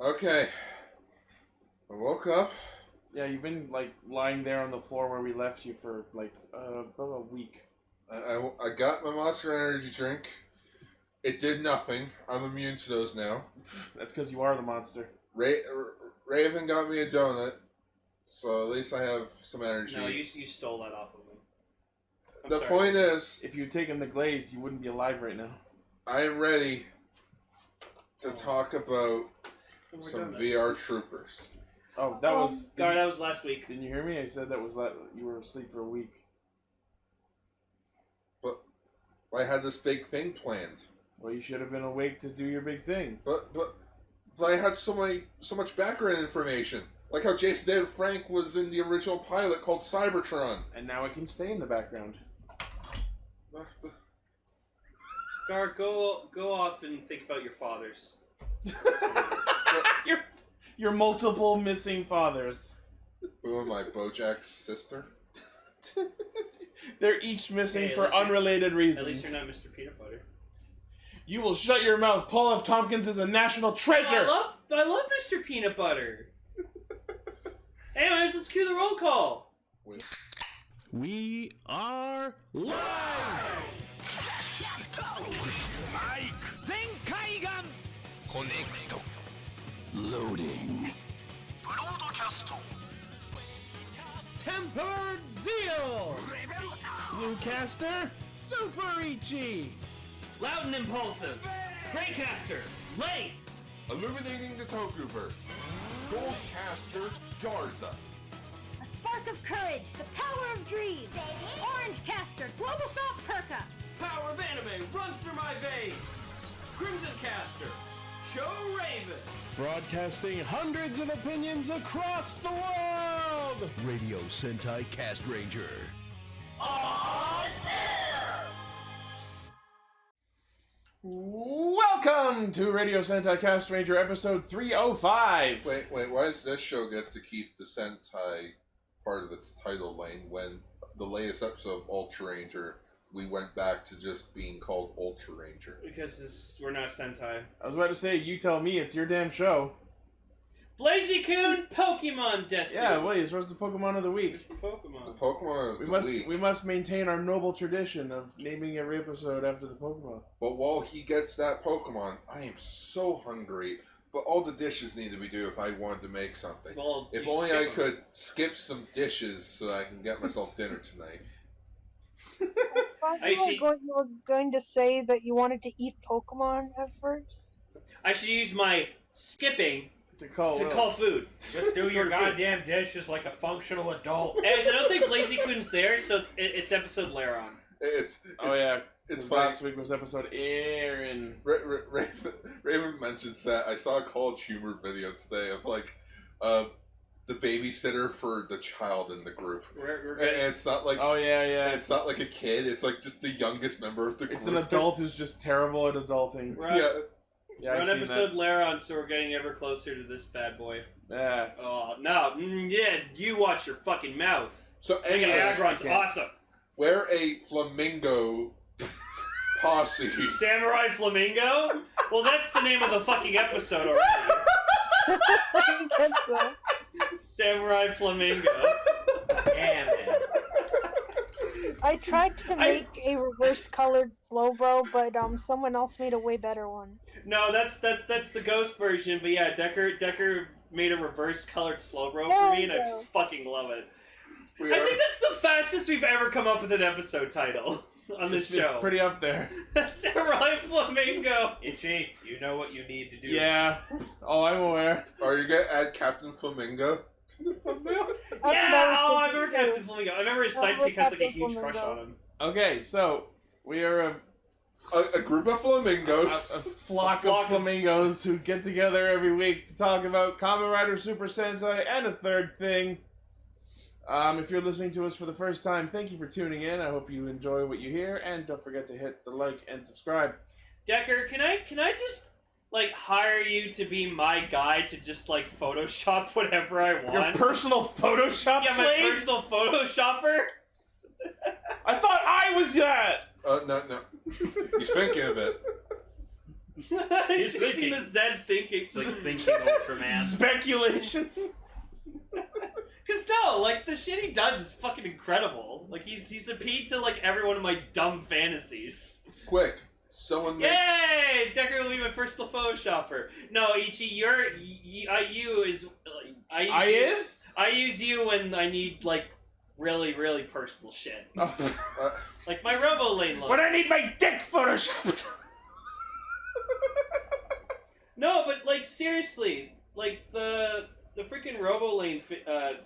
Okay. I woke up. Yeah, you've been, like, lying there on the floor where we left you for, like, about a week. I got my Monster Energy drink. It did nothing. I'm immune to those now. That's because you are the monster. Raven got me a donut, so at least I have some energy. No, you stole that off of me. The point is, if you'd taken the glaze, you wouldn't be alive right now. I am ready to talk about some VR troopers. Oh, that was... that was last week. Didn't you hear me? I said that was you were asleep for a week. But I had this big thing planned. Well, you should have been awake to do your big thing. But I had so much background information. Like how Jason David Frank was in the original pilot called Cybertron. And now it can stay in the background. Gar, go off and think about your fathers. your multiple missing fathers. Who am I, Bojack's sister? They're each missing for unrelated reasons. At least you're not Mr. Peanut Butter. You will shut your mouth. Paul F. Tompkins is a national treasure. I love Mr. Peanut Butter. Anyways, let's cue the roll call. We are live! Connect. Loading. Tempered Zeal! Bluecaster, Super Ichi! Loud and impulsive. Greycaster, late. Illuminating the Tokuverse. Goldcaster Garza. A spark of courage, the power of dreams. Orange caster, global soft perka. Power of anime runs through my veins. Crimson Caster, Joe Raven. Broadcasting hundreds of opinions across the world! Radio Sentai Castranger. Welcome to Radio Sentai Castranger episode 305. Wait, why does this show get to keep the Sentai part of its title lane when the latest episode of Ultra Ranger, we went back to just being called Ultra Ranger? Because we're not Sentai. I was about to say, you tell me, it's your damn show. Blazy-kun, Pokemon Desu. Yeah, Williams, what's the Pokemon of the week? It's the Pokemon. The Pokemon of the week. We must maintain our noble tradition of naming every episode after the Pokemon. But while he gets that Pokemon, I am so hungry. But all the dishes need to be due if I wanted to make something. Well, if only I could skip some dishes so I can get myself dinner tonight. You were going to say that you wanted to eat Pokemon at first? I should use my skipping to call food. Just do your goddamn dishes like a functional adult. Anyways, I don't think Blazy-kun's there, so it's episode Laron. It's It's last week was episode Aaron. Raven mentions that I saw a College Humor video today of like the babysitter for the child in the group. And it's not like it's not like a kid. It's like just the youngest member of the group. It's an adult who's just terrible at adulting. We're on episode Laron, so we're getting ever closer to this bad boy. Yeah. Oh no! You watch your fucking mouth. So anyway, Agron's awesome. We're a Flamingo posse. Samurai Flamingo? Well, that's the name of the fucking episode already. I guess so. Samurai Flamingo. Damn it. I tried to make a reverse-colored Slowbro, but someone else made a way better one. No, that's the ghost version. But yeah, Decker made a reverse-colored Slowbro for me, and I fucking love it. I think that's the fastest we've ever come up with an episode title on this show. It's pretty up there. Samurai Flamingo. Itchy, you know what you need to do. Yeah. Oh, I'm aware. Are you gonna add Captain Flamingo to the thumbnail? I remember Captain Flamingo. I remember his sidekick has like a huge crush on him. Okay, so we are a group of flamingos. A flock of flamingos who get together every week to talk about Kamen Rider Super Sentai and a third thing. If you're listening to us for the first time, thank you for tuning in. I hope you enjoy what you hear, and don't forget to hit the like and subscribe. Decker, can I just like hire you to be my guy to just like Photoshop whatever I want? Your personal Photoshop slave? My personal Photoshopper? I thought I was that! No. He's thinking of it. He's using the Zen thinking. It's like thinking Ultraman. Speculation. Cause no, like the shit he does is fucking incredible. Like he's appealed to like every one of my dumb fantasies. Quick, someone make... Yay! Decker will be my personal Photoshopper. No, Ichi, I use you when I need like really, really personal shit. Like my Robo Lane look. When I need my dick photoshopped. No, but like seriously, like the freaking Robo Lane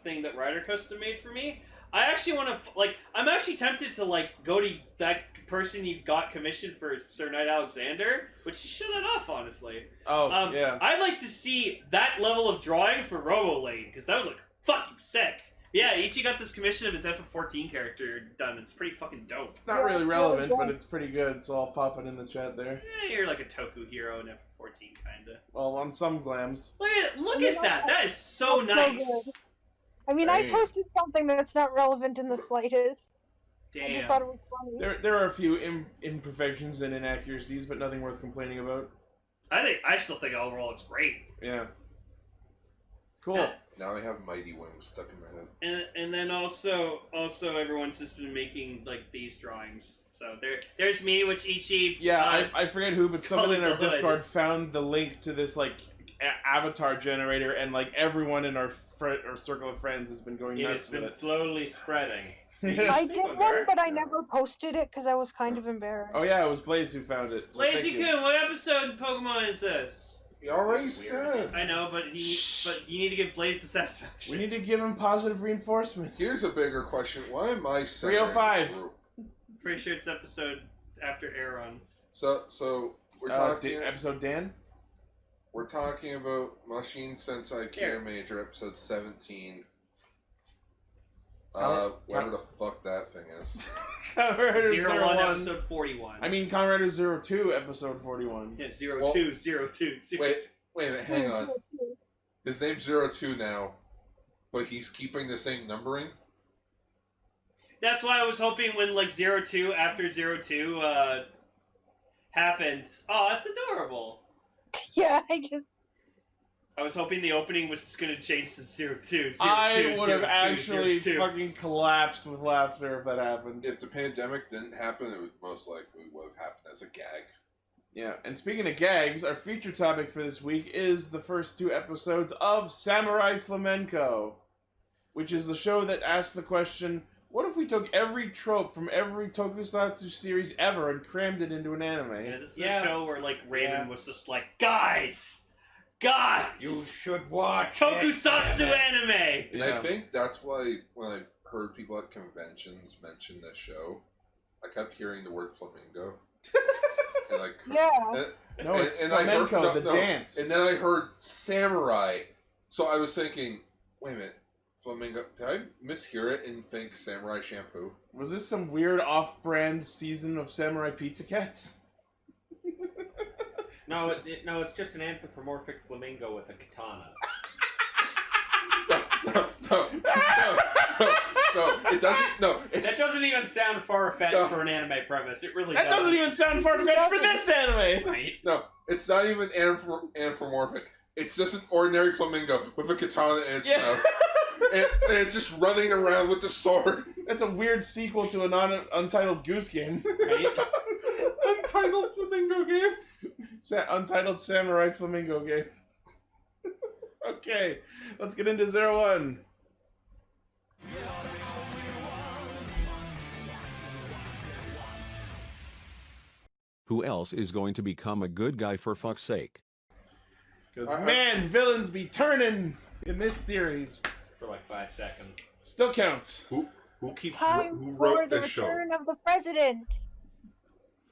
thing that Ryder Custom made for me. I actually want to like. I'm actually tempted to like go to that person you got commissioned for Sir Knight Alexander, but you show that off honestly. Oh yeah. I'd like to see that level of drawing for Robo Lane because that would look fucking sick. Yeah, Ichi got this commission of his FF14 character done. It's pretty fucking dope. It's not really relevant, but it's pretty good, so I'll pop it in the chat there. Yeah, you're like a toku hero in FF14, kinda. Well, on some glams. Look at that! That is so nice! I mean, I posted something that's not relevant in the slightest. Damn. I just thought it was funny. There are a few imperfections and inaccuracies, but nothing worth complaining about. I still think overall it's great. Yeah. Cool. Now I have Mighty Wings stuck in my head. And then also everyone's just been making like these drawings. So there's me, which Ichi. Yeah, I forget who, but someone in our Hood. Discord found the link to this like avatar generator, and like everyone in our circle of friends has been going nuts with it. It's been slowly spreading. I did one, but I never posted it because I was kind of embarrassed. Oh yeah, it was Blaze who found it. So Lazy-kun, what episode in Pokemon is this? You already said. I know, but you need to give Blaze the satisfaction. We need to give him positive reinforcement. Here's a bigger question. Why am I 305. Pretty sure it's episode after Aaron. So we're talking episode Dan? We're talking about Mashin Sentai Kiramager episode 17. Whatever the fuck that thing is. Kamen Rider 01 episode 41. I mean, Kamen Rider 02 episode 41. Yeah, 02. Wait a minute, hang on. His name's 02 now, but he's keeping the same numbering? That's why I was hoping when, like, 02 after 02, happened. Oh, that's adorable. Yeah, I was hoping the opening was just gonna change to 02. I would have actually fucking collapsed with laughter if that happened. If the pandemic didn't happen, it would most likely would have happened as a gag. Yeah, and speaking of gags, our feature topic for this week is the first 2 episodes of Samurai Flamenco, which is the show that asks the question, what if we took every trope from every tokusatsu series ever and crammed it into an anime? Yeah, this is a show where, like, Raven was just like, Guys! You should watch tokusatsu anime! And I think that's why when I heard people at conventions mention this show, I kept hearing the word Flamingo. And no, it's Flamenco, the dance. And then I heard samurai. So I was thinking, wait a minute, Flamingo, did I mishear it and think samurai shampoo? Was this some weird off-brand season of Samurai Pizza Cats? No, it's just an anthropomorphic flamingo with a katana. No, it doesn't. No, that doesn't even sound far-fetched for an anime premise. It really doesn't. That doesn't even sound far-fetched for this anime! Right? No, it's not even anthropomorphic. It's just an ordinary flamingo with a katana in its mouth. And it's just running around with the sword. That's a weird sequel to an untitled Goose Game. Right? Untitled Flamingo Game? Untitled Samurai Flamingo Game. Okay, let's get into 01. Who else is going to become a good guy for fuck's sake? Because, man, villains be turning in this series. For like 5 seconds. Still counts. Who wrote this show? Return of the President.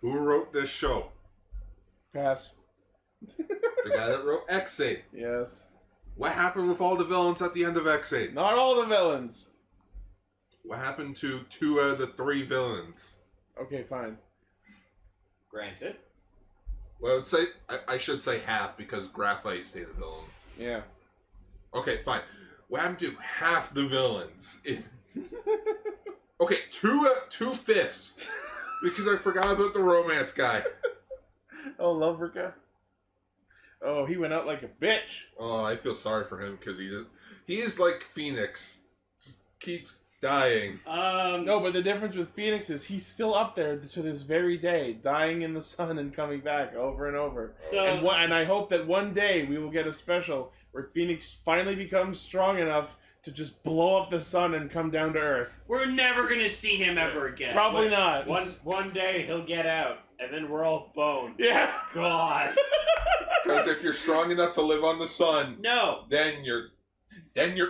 Who wrote this show? Pass. The guy that wrote X8. Yes. What happened with all the villains at the end of X8? Not all the villains. What happened to 2 out of the 3 villains? Okay, fine. Granted. Well, I should say half because Graphite stayed a villain. Yeah. Okay, fine. What happened to half the villains? Okay, 2/5. Because I forgot about the romance guy. Oh, Loverica? Oh, he went out like a bitch. Oh, I feel sorry for him because he is like Phoenix. Just keeps dying. No, but the difference with Phoenix is he's still up there to this very day, dying in the sun and coming back over and over. So, and I hope that one day we will get a special where Phoenix finally becomes strong enough to just blow up the sun and come down to Earth. We're never gonna see him ever again. Probably not. One day he'll get out, and then we're all boned. Yeah. God. Because if you're strong enough to live on the sun, no, then you're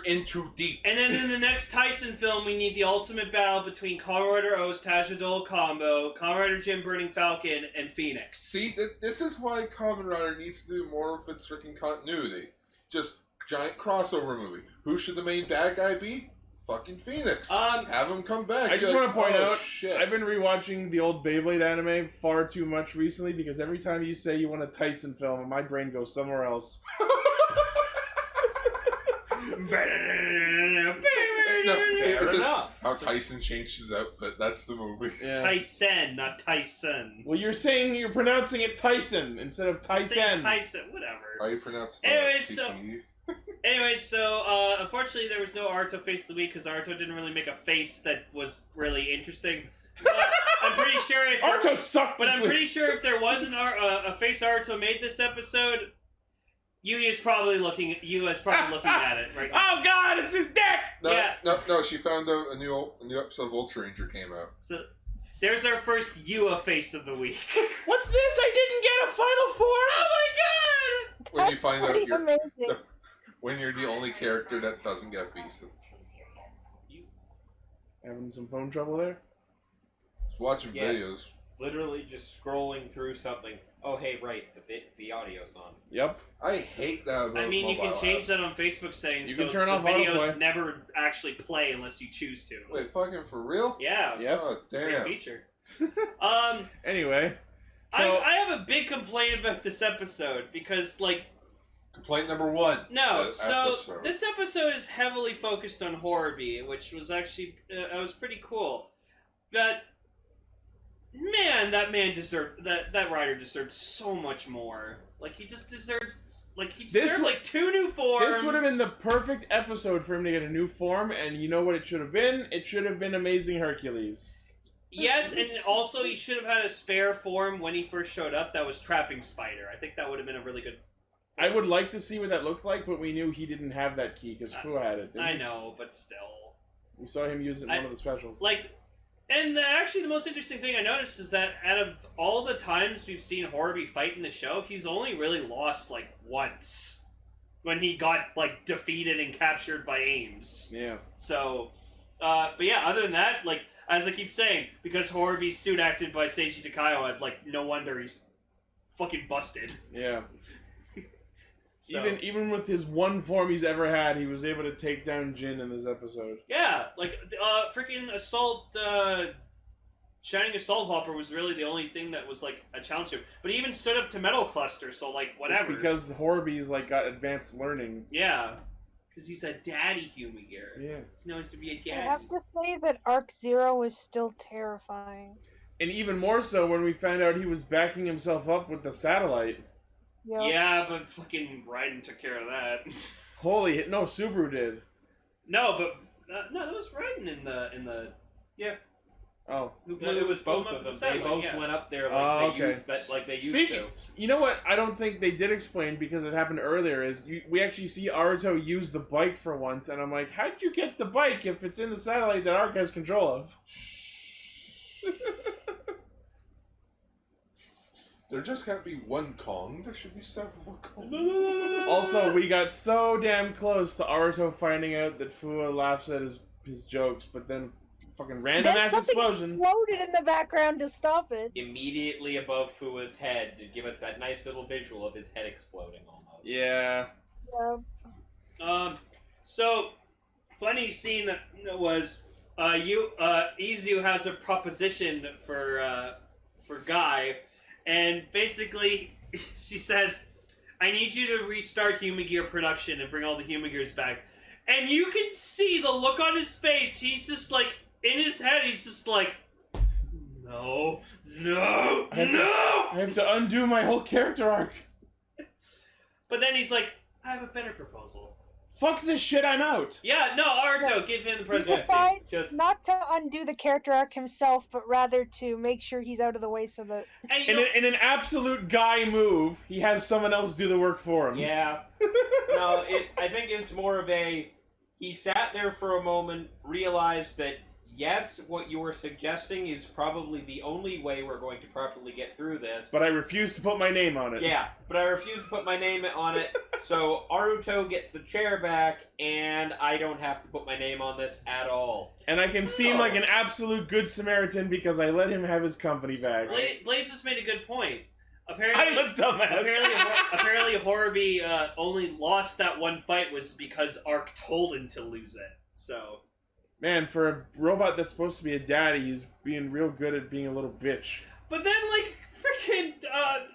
in too deep. And then in the next Tyson film, we need the ultimate battle between Kamen Rider O's Tajadol Combo, Kamen Rider Jim Burning Falcon, and Phoenix. See, this is why Kamen Rider needs to do more of its freaking continuity. Just giant crossover movie. Who should the main bad guy be? Fucking Phoenix. Have him come back. I just want to point out, shit. I've been rewatching the old Beyblade anime far too much recently because every time you say you want a Tyson film, my brain goes somewhere else. It's just how Tyson changed his outfit. That's the movie. Yeah. Tyson, not Tyson. Well, you're pronouncing it Tyson instead of Tyson. Tyson, whatever. How you pronounce that? Anyway, so unfortunately there was no Aruto face of the week because Aruto didn't really make a face that was really interesting. But I'm pretty sure Aruto sucked. But I'm pretty sure if there was a face Aruto made this episode, Yui is probably looking at it right now. Oh God, it's his dick! No. She found out a new episode of Ultra Ranger came out. So there's our first Yua face of the week. What's this? I didn't get a final form. Oh my God! When you find out amazing. when you're the only character that doesn't get visas. Having some phone trouble there? Just watching videos. Literally just scrolling through something. Oh, hey, right, the audio's on. Yep. I hate that. I mean, you can change that on Facebook settings. You can so turn off the videos autoplay. never actually play unless you choose to. Wait, fucking for real? Yeah. Yes. Oh, Great damn. feature. Anyway. I have a big complaint about this episode because, like... Complaint number one. No, so this episode is heavily focused on Horror-B, which was actually... was pretty cool. But... Man, that writer deserved so much more. Like, he just deserves... Like, he deserved, like, 2 new forms. This would have been the perfect episode for him to get a new form, and you know what it should have been? It should have been Amazing Hercules. Yes, and also he should have had a spare form when he first showed up that was Trapping Spider. I think that would have been a really good... I would like to see what that looked like, but we knew he didn't have that key, because Fu had it, didn't I he? know, but still. We saw him use it in one of the specials. Like... And actually, the most interesting thing I noticed is that out of all the times we've seen Horror-B fight in the show, he's only really lost, like, once. When he got, like, defeated and captured by Ames. Yeah. So, but yeah, other than that, like, as I keep saying, because Horror-B's suit acted by Seiji Takayo, like, no wonder he's fucking busted. Yeah. So, Even with his one form he's ever had, he was able to take down Jin in this episode. yeah, like, freaking Shining Assault Hopper was really the only thing that was, like, a challenge to him. But he even stood up to Metal Cluster, so, like, whatever. Because Horror-B's, like, got advanced learning. Yeah. Because he's a daddy Humiger. Yeah. He knows to be a daddy. I have to say that Arc Zero is still terrifying. And even more so when we found out he was backing himself up with the satellite. Yep. Yeah, but fucking Raiden took care of that. Holy, no, Subaru did. No, but no, that was Raiden in the yeah. Oh, No, it was both of them. They both went up there like they used to. You know what? I don't think they did explain because it happened earlier. Is we actually see Aruto use the bike for once, and I'm like, how'd you get the bike if it's in the satellite that Arc has control of? There just can't be one Kong. There should be several Kong. Also, we got so damn close to Aruto finding out that Fua laughs at his jokes, but then fucking random ass explosion exploded in the background to stop it. Immediately above Fua's head to give us that nice little visual of his head exploding almost. Yeah. So funny scene was Izu has a proposition for Guy. And basically, she says, I need you to restart Humigear production and bring all the Humigears back. And you can see the look on his face. He's just like, in his head, he's just like, no. I have to undo my whole character arc. But then he's like, I have a better proposal. Fuck this shit, I'm out. Yeah, no, Aruto, give him the He presidency. decides not to undo the character arc himself, but rather to make sure he's out of the way so that... In an absolute guy move, he has someone else do the work for him. Yeah. No, I think it's more of a... He sat there for a moment, realized that, yes, what you were suggesting is probably the only way we're going to properly get through this. But I refuse to put my name on it. Yeah, but I refuse to put my name on it, so Aruto gets the chair back, and I don't have to put my name on this at all. And I can seem like an absolute good Samaritan because I let him have his company back. Blaze just made a good point. Apparently, I'm a dumbass. Apparently Horby only lost that one fight was because Arc told him to lose it. So... Man, for a robot that's supposed to be a daddy, he's being real good at being a little bitch. But then, like, freaking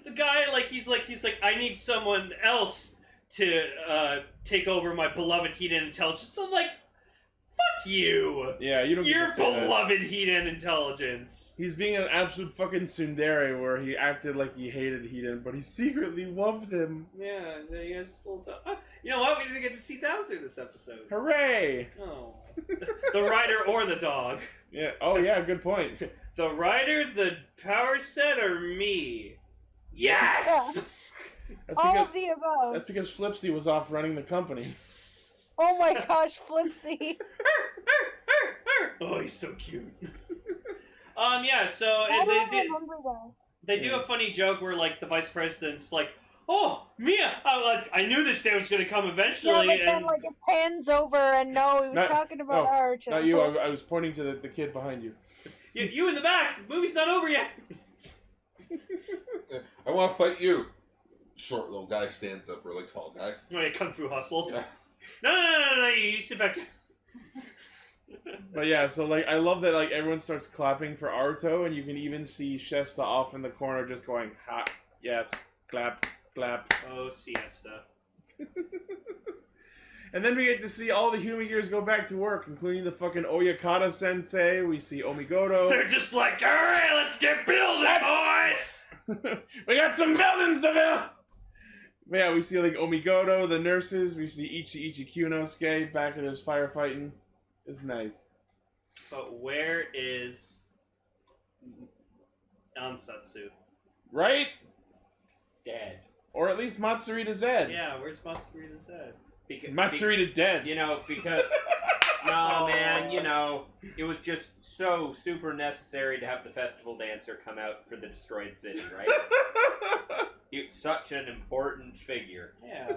the guy, he's like, I need someone else to take over my beloved Heat and Intelligence. I'm like, fuck you. Yeah, you don't. Your beloved Heat and Intelligence. He's being an absolute fucking tsundere, where he acted like he hated Heaton, but he secretly loved him. Yeah, he has this little. You know what? We didn't get to see Bowser this episode. Hooray! Oh, the rider or the dog. Yeah. Oh yeah, good point. The rider, the power set, or me? Yes. Yeah. All of the above. That's because Flipsy was off running the company. Oh my gosh, Flipsy. Oh, he's so cute. Yeah, so they do a funny joke where, like, the vice president's like, oh, Mia, I knew this day was going to come eventually. Yeah, but and... then, like, it pans over, and no, he was talking about Arch. Not you, I was pointing to the kid behind you. You in the back, the movie's not over yet. I want to fight you. Short little guy stands up, really tall guy. Oh, yeah, Kung Fu Hustle. Yeah. No, you sit back. But yeah, so like I love that like everyone starts clapping for Aruto, and you can even see Shesta off in the corner just going, ha, yes, clap, clap. Oh, siesta. And then we get to see all the human gears go back to work, including the fucking Oyakata sensei. We see Omigoto. They're just like, alright, let's get building, boys! We got some buildings to build! But yeah, we see like Omigoto, the nurses. We see Ichi Kunosuke back at his firefighting. It's nice. But where is Ansatsu? Right? Dead. Or at least Matsurita Zed. Yeah, where's Matsurita Zed? Matsurita dead. You know, because... No, man, you know, it was just so super necessary to have the festival dancer come out for the destroyed city, right? It's such an important figure. Yeah.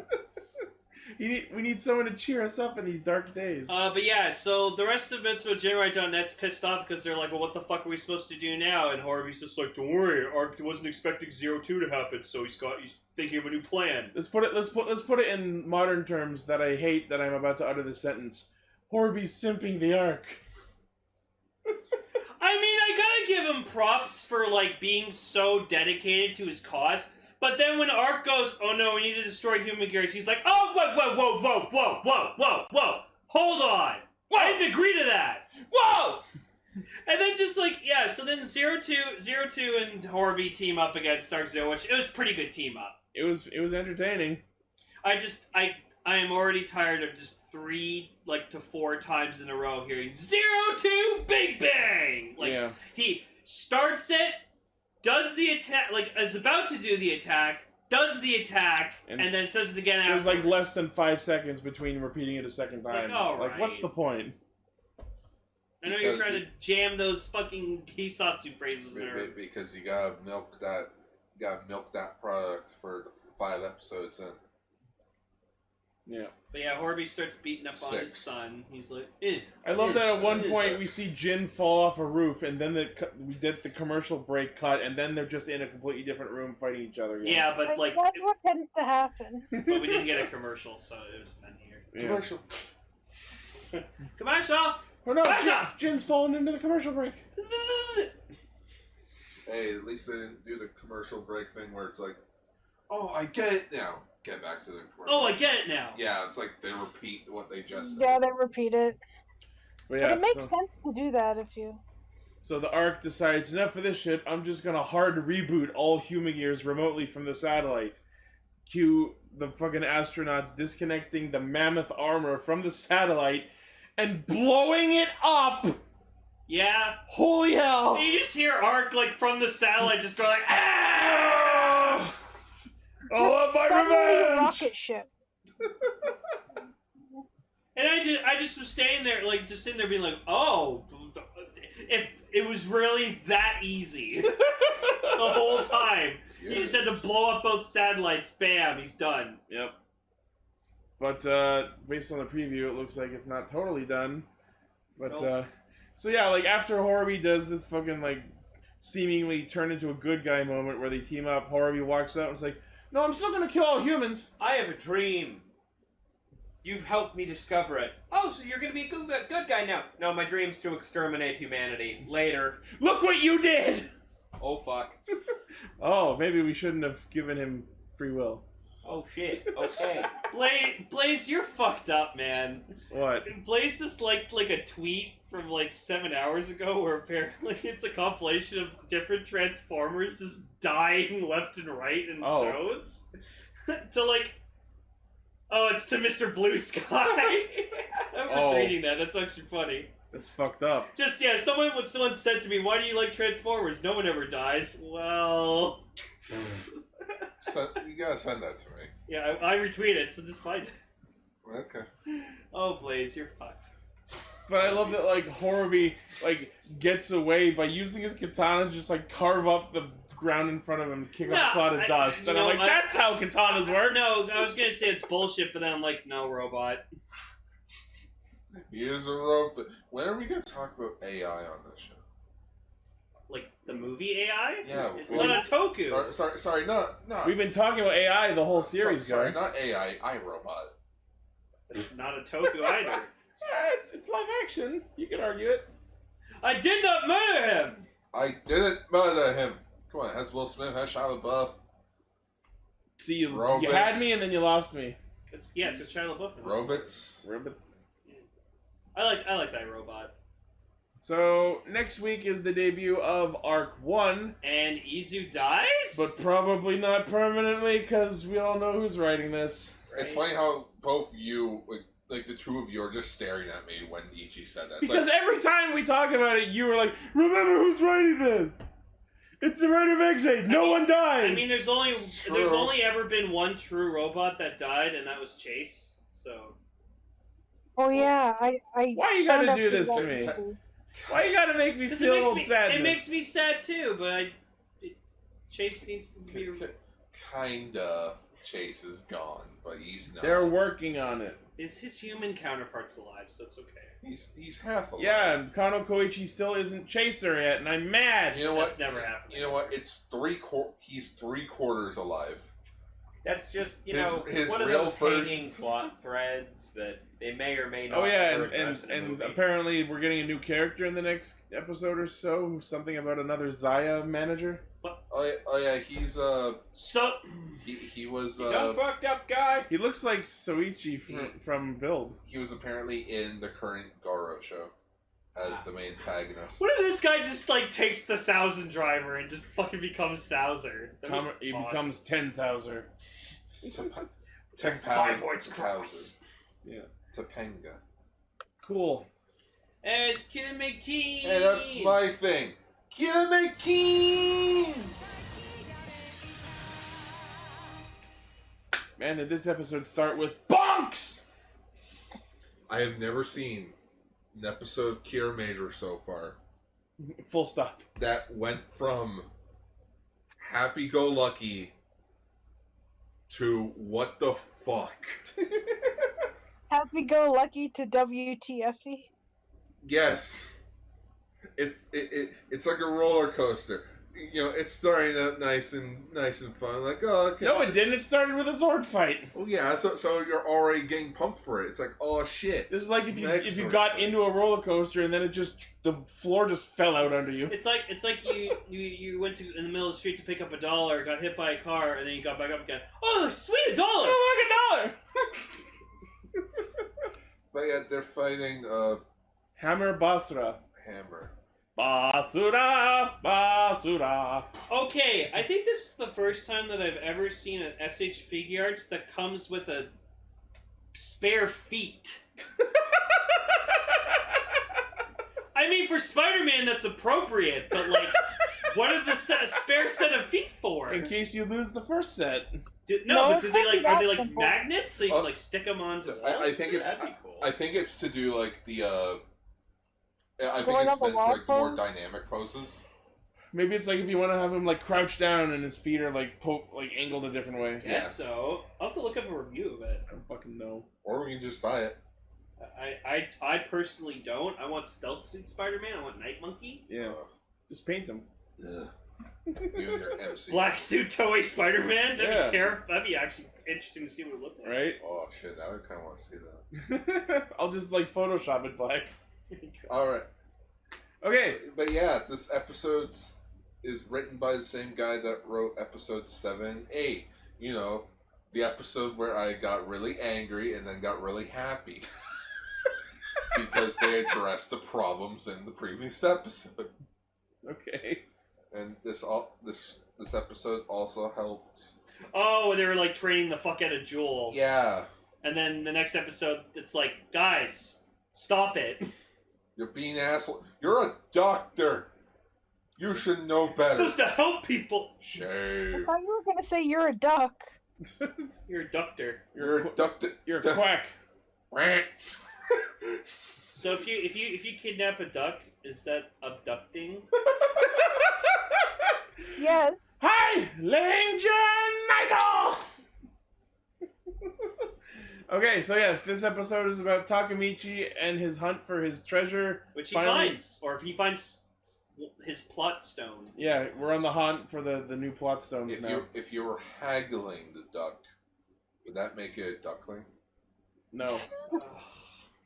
We need someone to cheer us up in these dark days. But yeah, so the rest of Genrai.net's pissed off because they're like, well, what the fuck are we supposed to do now? And Haruhi's just like, don't worry, Arc wasn't expecting 02 to happen, so he's thinking of a new plan. Let's put it in modern terms that I hate that I'm about to utter this sentence. Haruhi's simping the Arc. I mean, I gotta give him props for, like, being so dedicated to his cause, but then when Arc goes, oh no, we need to destroy human gears, he's like, oh, whoa, hold on! Whoa. I didn't agree to that! Whoa! And then just like, yeah, so then 02 and Haruhi team up against Dark Zero, which it was a pretty good team up. It was entertaining. I am already tired of just 3 to 4 times in a row hearing 02 Big Bang! Yeah. He starts it, does the attack, is about to do the attack, does the attack, and then says it again after. There's less than 5 seconds between repeating it a second time. Alright. What's the point? I know you're trying to jam those fucking Hisatsu phrases in there. Because you gotta milk that product for 5 episodes in. Yeah. But yeah, Haruhi starts beating up on his son. He's like, I love that at one point we see Jin fall off a roof, and then we did the commercial break cut, and then they're just in a completely different room fighting each other. Yeah, but that's what tends to happen. But we didn't get a commercial, so it was fun here. Yeah. Commercial. Commercial! Oh no, Jin's falling into the commercial break. Hey, at least they didn't do the commercial break thing where it's like, oh, I get it now. Get back to the commercial. Oh, I get it now. Yeah, it's like they repeat what they just said. Yeah, they repeat it. But it makes sense to do that if you... So the Arc decides, enough of this shit, I'm just gonna hard reboot all human gears remotely from the satellite. Cue the fucking astronauts disconnecting the mammoth armor from the satellite and blowing it up. Yeah. Holy hell! And you just hear Ark like from the satellite just go like, ah! Just suddenly rocket ship. And I just was staying there, like, just sitting there being like, oh, if it was really that easy the whole time. Yes. You just had to blow up both satellites, bam, he's done. Yep. But, based on the preview, it looks like it's not totally done. But, nope. So yeah, like, after Horobi does this fucking, like, seemingly turn into a good guy moment where they team up, Horobi walks out and is like, no, I'm still gonna kill all humans. I have a dream. You've helped me discover it. Oh, so you're gonna be a good guy now. No, my dream's to exterminate humanity. Later. Look what you did! Oh, fuck. Oh, maybe we shouldn't have given him free will. Oh, shit. Okay. Blaze, you're fucked up, man. What? Blaze just liked, like, a tweet from, like, 7 hours ago where apparently it's a compilation of different Transformers just dying left and right in shows. To, like... Oh, it's to Mr. Blue Sky. I'm just reading that. That's actually funny. That's fucked up. Just, yeah, someone said to me, why do you like Transformers? No one ever dies. Well... You gotta send that to me. Yeah, I retweet it, so just find it. Okay. Oh, Blaze, you're fucked. But I love that, like, Horobi, like, gets away by using his katana to just, like, carve up the ground in front of him, kick up a cloud of dust. And I'm like, that's how katanas work! No, I was gonna say it's bullshit, but then I'm like, no, robot. He is a robot. When are we gonna talk about AI on this show? Like, the movie AI? Yeah. It's not a toku. Sorry, no. We've been talking about AI the whole series, Sorry, not AI, iRobot. It's not a toku either. Yeah, it's live action. You can argue it. I did not murder him! I didn't murder him. Come on, it has Will Smith, has Shia LaBeouf. See, you had me and then you lost me. It's a Shia LaBeouf. Robots. I liked iRobot. So, next week is the debut of Arc 1. And Izu dies? But probably not permanently, because we all know who's writing this. Right? It's funny how both you, like the two of you are just staring at me when Ichi said that. It's because every time we talk about it, you were like, remember who's writing this? It's the writer of Exade. No one dies. I mean, there's only ever been one true robot that died, and that was Chase. So. Oh yeah, I why you gotta do this to me? Why you gotta make me feel old sadness? It makes me sad too, but Chase needs to be. Kinda. Chase is gone, but he's not. They're working on it. His human counterpart's alive, so it's okay. He's half alive. Yeah, and Kano Koichi still isn't Chaser yet, and I'm mad. You know what? That's never happened. You know what? It's he's 3/4 alive. That's just, his one of real those hanging plot threads that they may or may not. Oh yeah, and apparently we're getting a new character in the next episode or so. Something about another Zaya manager. Oh yeah, he's he was dumb fucked up guy. He looks like Soichi from Build. He was apparently in the current Garo show as the main antagonist. What if this guy just like takes the 1000 driver and just fucking becomes Thouser? He becomes 10,000. 5 words cross. Yeah. Topanga. Cool. It's Kiramager. Hey, that's my thing. Kiramager. Man, did this episode start with bonks? I have never seen an episode of Kiramager so far. Full stop. That went from happy-go-lucky to what the fuck. Happy-go-lucky to WTFE? Yes. It's like a roller coaster. It's starting out nice and fun. Like, oh, okay. No, it didn't. It started with a Zord fight. Oh yeah, so you're already getting pumped for it. It's like, oh shit. This is like if you got into a roller coaster and then the floor just fell out under you. It's like you went in the middle of the street to pick up $1, got hit by a car, and then you got back up again. Oh, sweet, $1! Oh, like $1! But yeah, they're fighting Hammer Basra. Hammer. Basura, basura. Okay, I think this is the first time that I've ever seen an SH Figure Arts that comes with a spare feet. I mean, for Spider-Man, that's appropriate, but like, what are the spare set of feet for? In case you lose the first set. But do they like? Are they like magnets? So you can like stick them onto the walls? I think it's. That'd be cool. I think it's to do like the. I think Going it's on the meant wall for like more pose? dynamic poses. Maybe it's like if you want to have him like crouch down and his feet are like angled a different way. Guess so. I'll have to look up a review of it. I don't fucking know. Or we can just buy it. I personally don't. I want Stealth Suit Spider-Man. I want Night Monkey. Yeah. Just paint him. Ugh. You and your MC. Black Suit Toei Spider-Man. That'd Yeah. be terrible. That'd be actually interesting to see what it looked like. Right? Oh shit! Now I kind of want to see that. I'll just like Photoshop it black. All right. Okay. But yeah, this episode is written by the same guy that wrote episode 7, 8. You know, the episode where I got really angry and then got really happy. Because they addressed the problems in the previous episode. Okay. And this episode also helped. Oh, they were like training the fuck out of Jewel. Yeah. And then the next episode, it's like, guys, stop it. You're being an asshole. You're a doctor. You should know You're better. supposed to help people. I Shame. thought you were gonna say you're a duck. You're a doctor. You're a doctor. You're a quack. So if you kidnap a duck, is that abducting? Yes. Hi, Legion Okay, so yes, this episode is about Takamichi and his hunt for his treasure. Which he Finally- finds. Or if he finds his plot stone. Yeah, we're on the hunt for the new plot stones now. If you were haggling the duck, would that make it a duckling? No.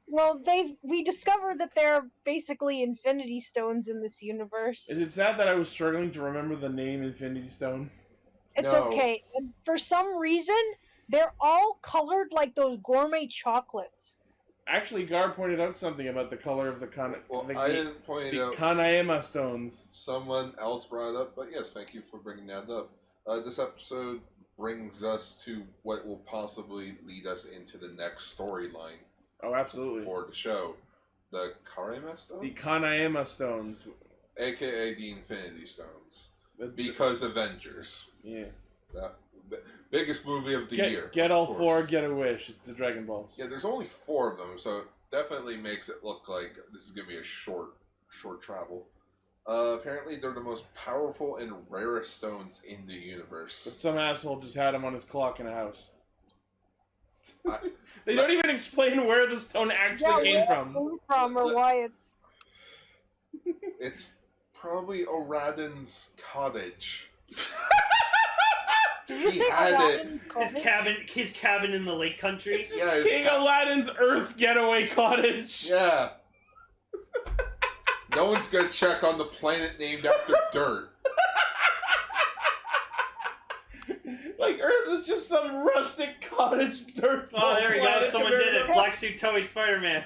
Well, we discovered that there are basically Infinity Stones in this universe. Is it sad that I was struggling to remember the name Infinity Stone? It's No. okay. And for some reason, they're all colored like those gourmet chocolates. Actually, Gar pointed out something about the color of the Well, I didn't point it out. Kanayama stones. Someone else brought it up, but yes, thank you for bringing that up. This episode brings us to what will possibly lead us into the next storyline Oh, absolutely. for the show. The Karima Stones? The Kanayama stones. AKA the Infinity Stones. The- Because Avengers. Yeah. That biggest movie of the year. Get of all course. four, get a wish. It's the Dragon Balls. Yeah, there's only 4 of them, so it definitely makes it look like this is going to be a short travel. Apparently, they're the most powerful and rarest stones in the But universe. some asshole just had him on his clock in a house. I- They don't even explain where the stone actually came where it from. came from or why it's. It's probably Oradin's cottage. Did you He say had it. Aladdin's His cabin in the Lake Country. It's just Yeah, it's King Aladdin's Earth Getaway Cottage. Yeah. No one's gonna check on the planet named after dirt. Like Earth is just some rustic cottage dirt. Oh, there we go. planet Someone compared did to- it. Black Suit Toei Spider-Man.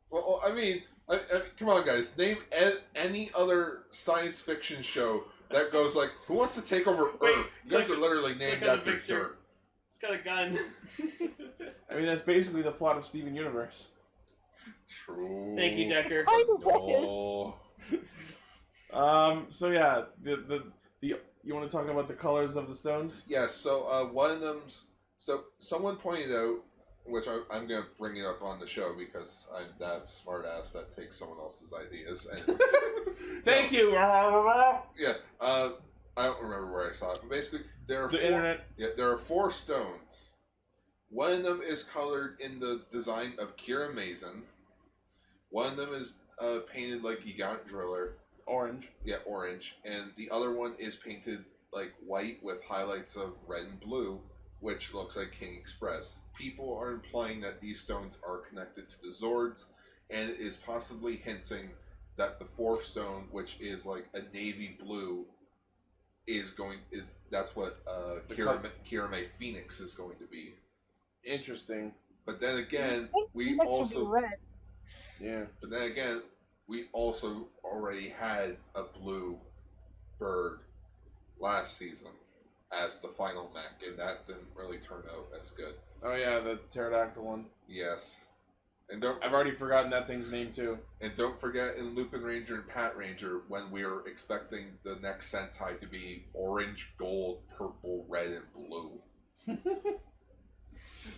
Well, I mean, come on, guys. Name any other science fiction show that goes like, "Who wants to take over Wait, Earth?" You guys click- are literally named click on the after picture. dirt. It's got a gun. I mean, that's basically the plot of Steven Universe. True. Thank you, Decker. kind of is. No. So yeah, the you want to talk about the colors of the stones? Yes. So one of them's. So someone pointed out, which I'm gonna bring it up on the show because I'm that smart ass that takes someone else's ideas. And Thank you. yeah. I don't remember where I saw it, but basically there are The 4, internet. Yeah, there are 4 stones. One of them is colored in the design of Kiramager. One of them is painted like Gigant Driller. Orange. Yeah, orange. And the other one is painted like white with highlights of red and blue, which looks like King Express. People are implying that these stones are connected to the Zords, and it is possibly hinting that the 4th stone, which is like a navy blue, that's what Kirame Phoenix is going to be. Interesting. But then again, I think we Phoenix would be also red. Yeah. But then again, we also already had a blue bird last season as the final mech, and that didn't really turn out as good. Oh yeah, the pterodactyl one. Yes. And I've already forgotten that thing's name too. And don't forget in Lupin Ranger and Pat Ranger when we are expecting the next Sentai to be orange, gold, purple, red, and blue.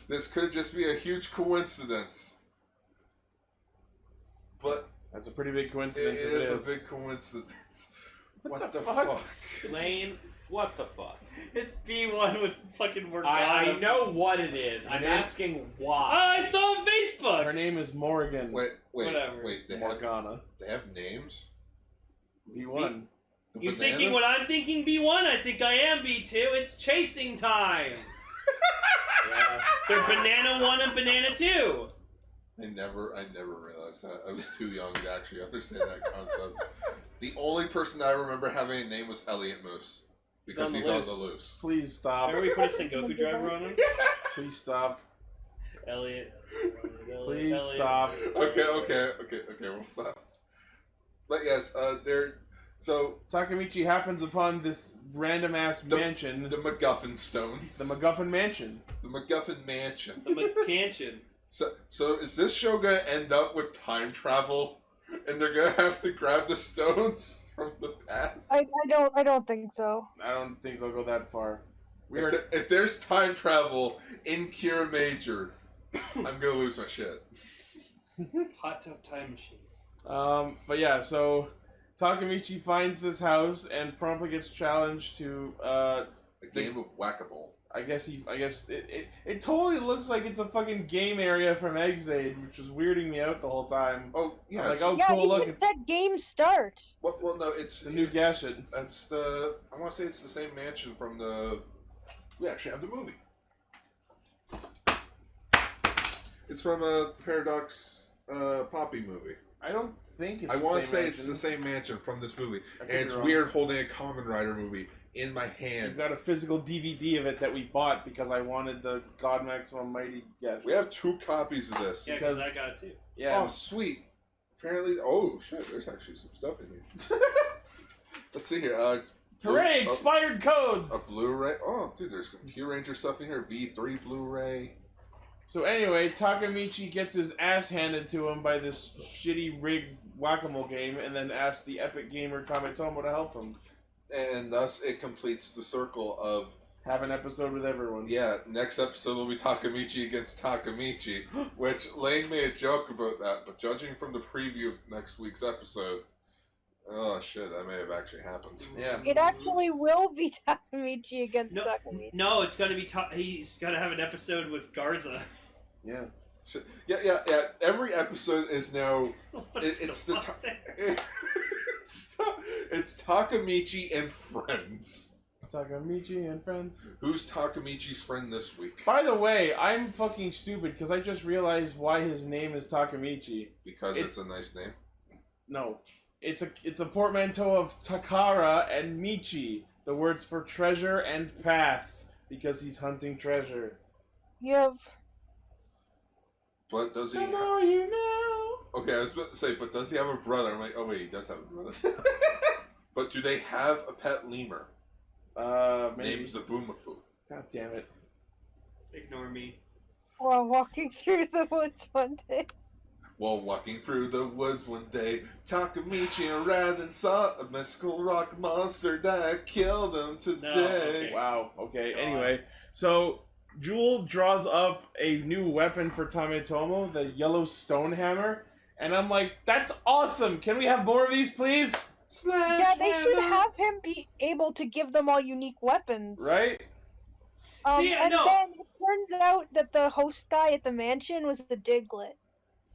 This could just be a huge coincidence. But that's a pretty big coincidence. It is a big coincidence. What the fuck? Lane, what the fuck? It's B1 with fucking Morgana. I know what it is. I'm asking why. I saw on Facebook. Her name is Morgan. Wait. Morgana. They have names? B1. You thinking what I'm thinking, B1? I think I am B2. It's chasing time. Yeah. They're Banana 1 and Banana 2. I never realized that. I was too young to actually understand that concept. The only person I remember having a name was Elliot Moose. Because he's on the loose. Please stop. Remember we put a Sengoku driver on him? Please stop. Elliot. Please stop. Okay, we'll stop. But yes, so Takamichi happens upon this random ass mansion. The MacGuffin Stones. The MacGuffin Mansion. The MacGuffin Mansion. The McCansion. So is this show gonna end up with time travel, and they're gonna have to grab the stones from the past? I don't think so. I don't think they'll go that far. If there's time travel in Kiramager, I'm gonna lose my shit. Hot tub time machine. But yeah, so Takamichi finds this house and promptly gets challenged to a game of whack-a-mole. I guess it totally looks like it's a fucking game area from Exade, which was weirding me out the whole time. Oh yeah, like, oh cool, look, it's that game start. Well, no, it's the new Gashin. It's I want to say it's the same mansion from the. We actually have the movie. It's from a Paradox Poppy movie. I don't think it's. I want to say mansion. it's the same mansion from this movie, and be it's wrong. weird holding a Kamen Rider movie in my hand. We've got a physical DVD of it that we bought because I wanted the God Maximum Mighty Gashin. We have 2 copies of this. Yeah, because I got it too. Yeah. Oh, sweet. Apparently, oh shit, there's actually some stuff in here. Let's see here. Hooray! Expired codes. A Blu-ray. Oh, dude, there's some Q Ranger stuff in here. V3 Blu-ray. So anyway, Takamichi gets his ass handed to him by this shitty rigged whack-a-mole game, and then asks the epic gamer Kametomo to help him. And thus, it completes the circle of... Have an episode with everyone. Yeah, next episode will be Takamichi against Takamichi, which Lane made a joke about that, but judging from the preview of next week's episode, oh shit, that may have actually happened. Yeah. It actually will be Takamichi against Takamichi. No, it's gonna be. He's gonna have an episode with Garza. Yeah. Yeah. Every episode is now. It's Takamichi and friends. Takamichi and friends. Who's Takamichi's friend this week? By the way, I'm fucking stupid because I just realized why his name is Takamichi. Because it's a nice name? No. It's a portmanteau of Takara and Michi, the words for treasure and path, because he's hunting treasure. Yep. But does he... The more you know. Okay, I was about to say, but does he have a brother? I'm like, oh wait, he does have a brother. But do they have a pet lemur? Maybe. Named Zabumafu. God damn it. Ignore me. While walking through the woods one day. While walking through the woods one day, Takamichi and Radin saw a mystical rock monster that killed him today. No, Wow, okay. Anyway, so Jewel draws up a new weapon for Kametomo, the yellow stone hammer, and I'm like, that's awesome! Can we have more of these, please? Yeah, they should have him be able to give them all unique weapons. Right? See, and no. then it turns out that the host guy at the mansion was the Diglett.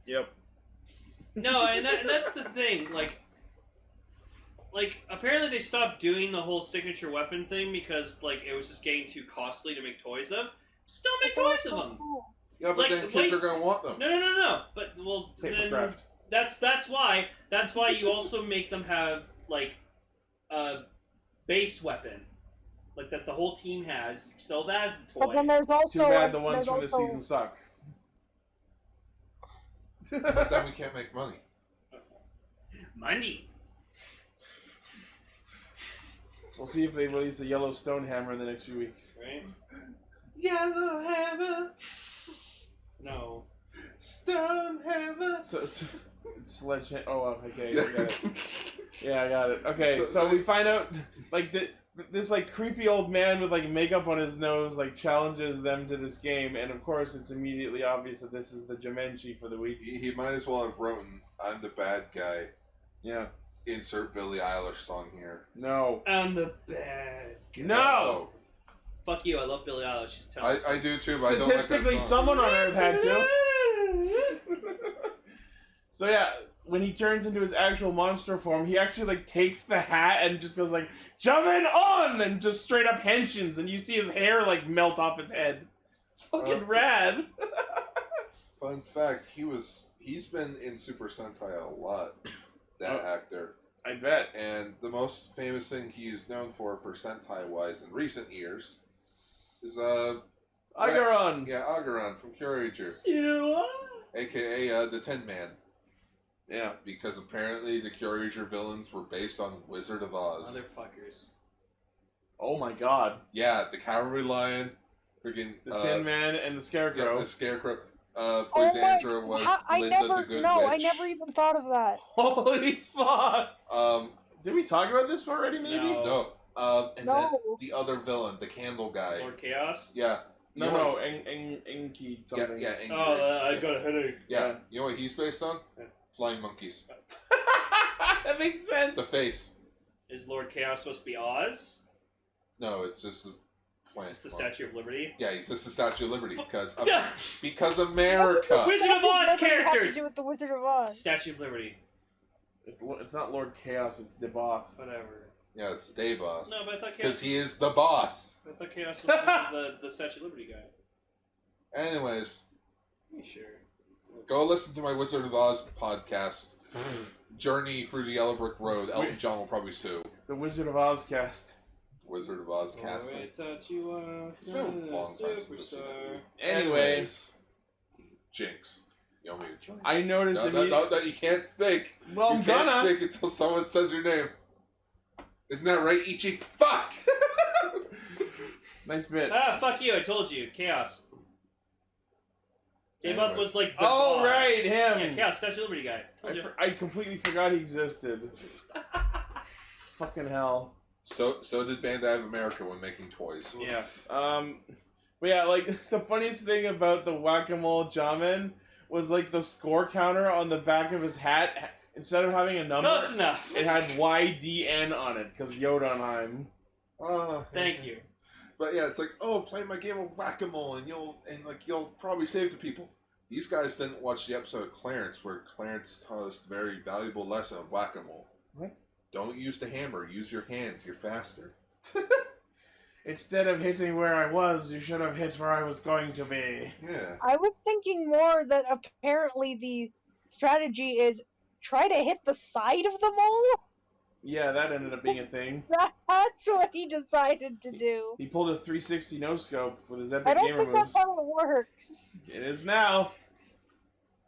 Yep. No, and that's the thing. Like, apparently they stopped doing the whole signature weapon thing because, like, it was just getting too costly to make toys of. Just don't make toys of them. Yeah, but then kids are gonna want them. No. But then Papercraft. that's why you also make them have like a base weapon, like that the whole team has. You sell that as the toy. But then there's also Too bad the ones from this also... season suck. But then we can't make money. Money. We'll see if they release a yellow stone hammer in the next few weeks. Right? Yellow hammer. No. Stone hammer. So it's sledgehammer. Oh, okay. I got it. Yeah, I got it. Okay, so we find out like this like creepy old man with like makeup on his nose like challenges them to this game, and of course it's immediately obvious that this is the Jumanji for the week. He might as well have written, "I'm the bad guy." Yeah. Insert Billie Eilish song here. No. I'm the bad guy. No. Fuck you, I love Billie Eilish. She's talented. I do too, but I don't like that Statistically, song. someone on Earth had to. So yeah, when he turns into his actual monster form, he actually like takes the hat and just goes like, "Jumping on!" and just straight up henshins, and you see his hair like melt off his head. It's fucking rad. Fun fact, he's been in Super Sentai a lot. That actor. I bet. And the most famous thing he is known for Sentai-wise in recent years is Agaron. Yeah, Agaron from Kiramager. AKA the Tin Man. Yeah. Because apparently the Kiramager villains were based on Wizard of Oz. Motherfuckers. Oh my god. Yeah, the Cavalry Lion, freaking the Tin Man and the Scarecrow. Yeah, the Scarecrow. Poisandra was Linda the Good Witch. I never even thought of that. Holy fuck! Did we talk about this already, maybe? No. And then the other villain, the candle guy. Lord Chaos? Yeah. No, Enki something. Yeah, Enki. I got a headache. Yeah. You know what he's based on? Flying monkeys. That makes sense. The face. Is Lord Chaos supposed to be Oz? No, it's just a plant. It's the Statue of Liberty? Yeah, he's just the Statue of Liberty because America. Wizard of Oz characters! Have to do with the Wizard of Oz. Statue of Liberty. It's not Lord Chaos, it's Deboth. Whatever. Yeah, it's Day Boss. No, but I thought Chaos... Because he is the boss. I thought Chaos was the Statue of Liberty guy. Anyways. Sure. Go listen to my Wizard of Oz podcast. Journey through the Yellow Brick Road. Elton John will probably sue. The Wizard of Oz cast. Wizard of Oz casting. I thought you were it's been a long time since I've seen that. Anyways. Jinx. You want me to try? I noticed No, you can't speak. Well, I'm gonna. You can't speak until someone says your name. Isn't that right, Ichi? Fuck! Nice bit. Ah, fuck you, I told you. Chaos. Debot was like the oh, bar. right, him! Yeah, Chaos, Statue of Liberty guy. I completely forgot he existed. Fucking hell. So did Bandai of America when making toys. Yeah. But yeah, like, the funniest thing about the Whack-A-Mole Jamin was, like, the score counter on the back of his hat, instead of having a number, close enough. It had YDN on it, because Jotunheim. Thank you. But yeah, it's like, oh, play my game of Whack-A-Mole and you'll probably save the people. These guys didn't watch the episode of Clarence where Clarence taught us the very valuable lesson of Whack-A-Mole. What? Don't use the hammer, use your hands, you're faster. Instead of hitting where I was, you should have hit where I was going to be. Yeah. I was thinking more that apparently the strategy is try to hit the side of the mole. Yeah, that ended up being a thing. That's what he decided to do. He pulled a 360 no-scope with his epic I don't gamer think moves. that's how it works. It is now.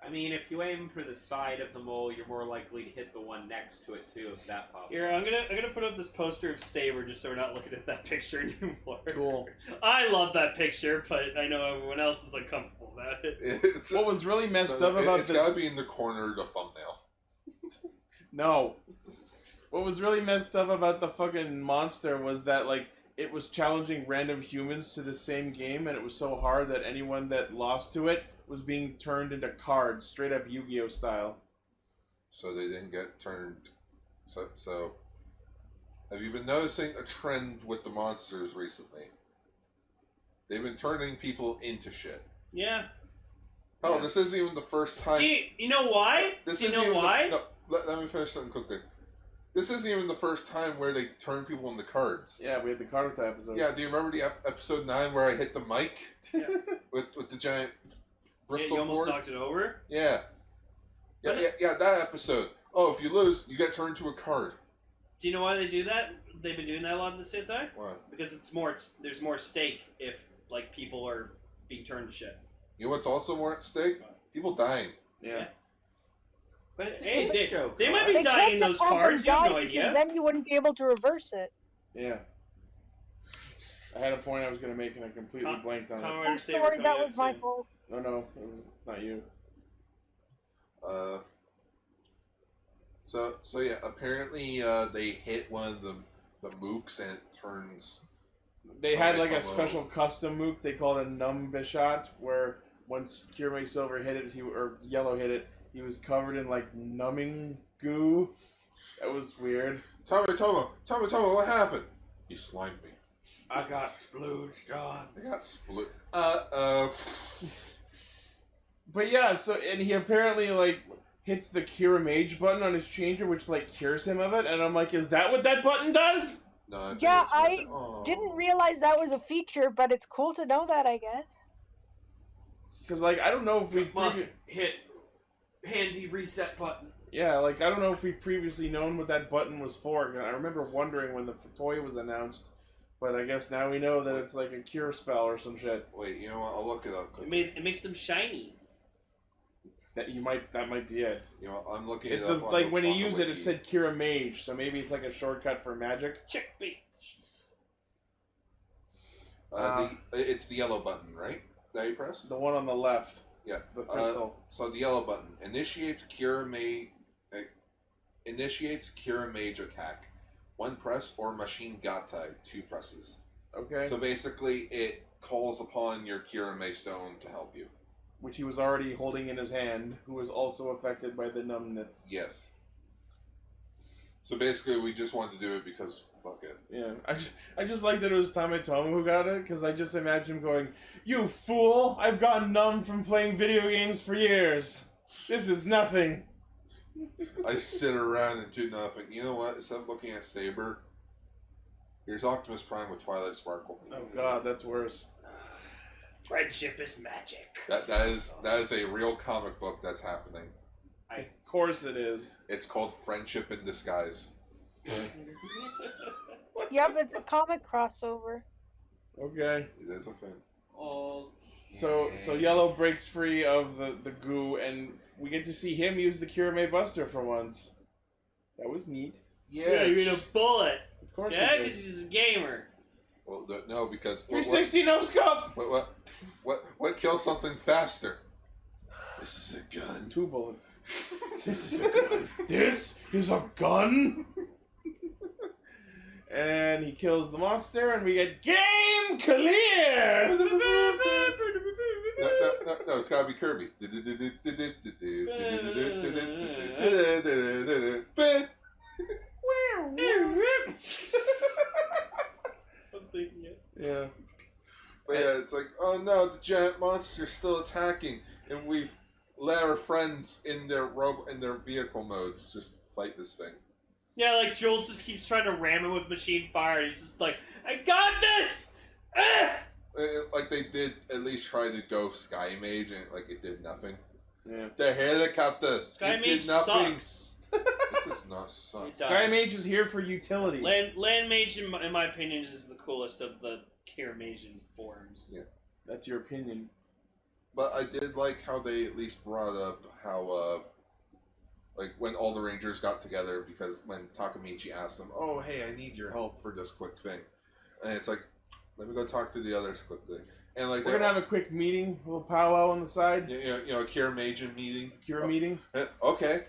I mean, if you aim for the side of the mole, you're more likely to hit the one next to it too, if that pops. Here, I'm gonna put up this poster of Saber just so we're not looking at that picture anymore. Cool. I love that picture, but I know everyone else is uncomfortable about it. What was really messed up about it's gotta be in the corner of the thumbnail. No. What was really messed up about the fucking monster was that, like, it was challenging random humans to the same game, and it was so hard that anyone that lost to it was being turned into cards, straight up Yu-Gi-Oh style. So they didn't get turned. So have you been noticing a trend with the monsters recently? They've been turning people into shit. Yeah. Oh, yeah. This isn't even the first time. You know why? You know why? Let me finish something quickly. This isn't even the first time where they turn people into cards. Yeah, we had the Karuta episode. Yeah, do you remember the episode 9 where I hit the mic? Yeah. with the giant Bristol you almost board? knocked it over? Yeah, that episode. Oh, if you lose, you get turned to a card. Do you know why they do that? They've been doing that a lot in the Sentai? Why? Because there's more stake if, like, people are being turned to shit. You know what's also more at stake? People dying. Yeah. But it's a Hey, game show. they might be They dying can't in just those have them cards. You have die no because idea. then you wouldn't be able to reverse it. Yeah. I had a point I was going to make and I completely blanked on it. Kamen Rider I'm Saber sorry, coming that out was my soon. fault. No, it was not you. So yeah, apparently they hit one of the mooks and it turns. They had like a Tomo. special custom mook they called a numb Bishat, where once Kirame Silver hit it, or Yellow hit it, he was covered in like numbing goo. That was weird. Tomo, what happened? You slimed me. I got splooged on. I got split. But yeah, so and he apparently like hits the Kiramage button on his changer, which like cures him of it, and I'm like, is that what that button does? No, think Yeah, it's meant I to- didn't realize that was a feature, but it's cool to know that, I guess. Because like I don't know if we Must hit handy reset button. yeah, like I don't know if we've previously known what that button was for. I remember wondering when the toy was announced, but I guess now we know that it's like a cure spell or some shit. Wait, you know what? I'll look it up. It makes them shiny. That might be it. You know, I'm looking It, it up. like on when the, he on the used it, it wiki. said Kiramage, so maybe it's like a shortcut for magic. Chickpea. It's the yellow button, right? That you press. The one on the left, Yeah. the crystal. So the yellow button initiates Kiramage attack. One press or Machine Gatai, 2 presses. Okay. So basically, it calls upon your Kirame Stone to help you. Which he was already holding in his hand, who was also affected by the numbness. Yes. So basically, we just wanted to do it because fuck it. Yeah, I just like that it was Tametomo who got it, because I just imagine him going, "You fool! I've gotten numb from playing video games for years. This is nothing." I sit around and do nothing. You know what? Instead of looking at Saber, here's Optimus Prime with Twilight Sparkle. Oh god, that's worse. Friendship is magic. That is a real comic book that's happening. Of course it is. It's called Friendship in Disguise. Yep, it's a comic crossover. Okay. It is a thing. Oh. So Yellow breaks free of the goo, and we get to see him use the Kirame Buster for once. That was neat. Yeah, you mean a bullet. Of course. Yeah, it because is. he's a gamer. Well, no, because 360 no scope. what kills something faster? This is a gun. 2 bullets. This is a gun. This is a gun. And he kills the monster, and we get game clear. No, it's gotta be Kirby. I was thinking it. Yeah. But yeah, it's like, oh no, the giant monster's still attacking, and we've let our friends in their vehicle modes just fight this thing. Yeah, like Jules just keeps trying to ram him with machine fire, and he's just like, I got this! Ah! Like they did at least try to go Sky Mage, and like it did nothing. Yeah. The helicopter. Sky it Mage did nothing. sucks. It does not suck. It does. Sky Mage is here for utility. Land Mage, in my opinion, is the coolest of the Kiramagian forms. Yeah. That's your opinion. But I did like how they at least brought up how, like, when all the Rangers got together, because when Takamichi asked them, oh, hey, I need your help for this quick thing. And it's like, let me go talk to the others quickly. And, like, We're going to have a quick meeting, a little powwow on the side. You know, a Kiramagian meeting. Kira meeting. Okay.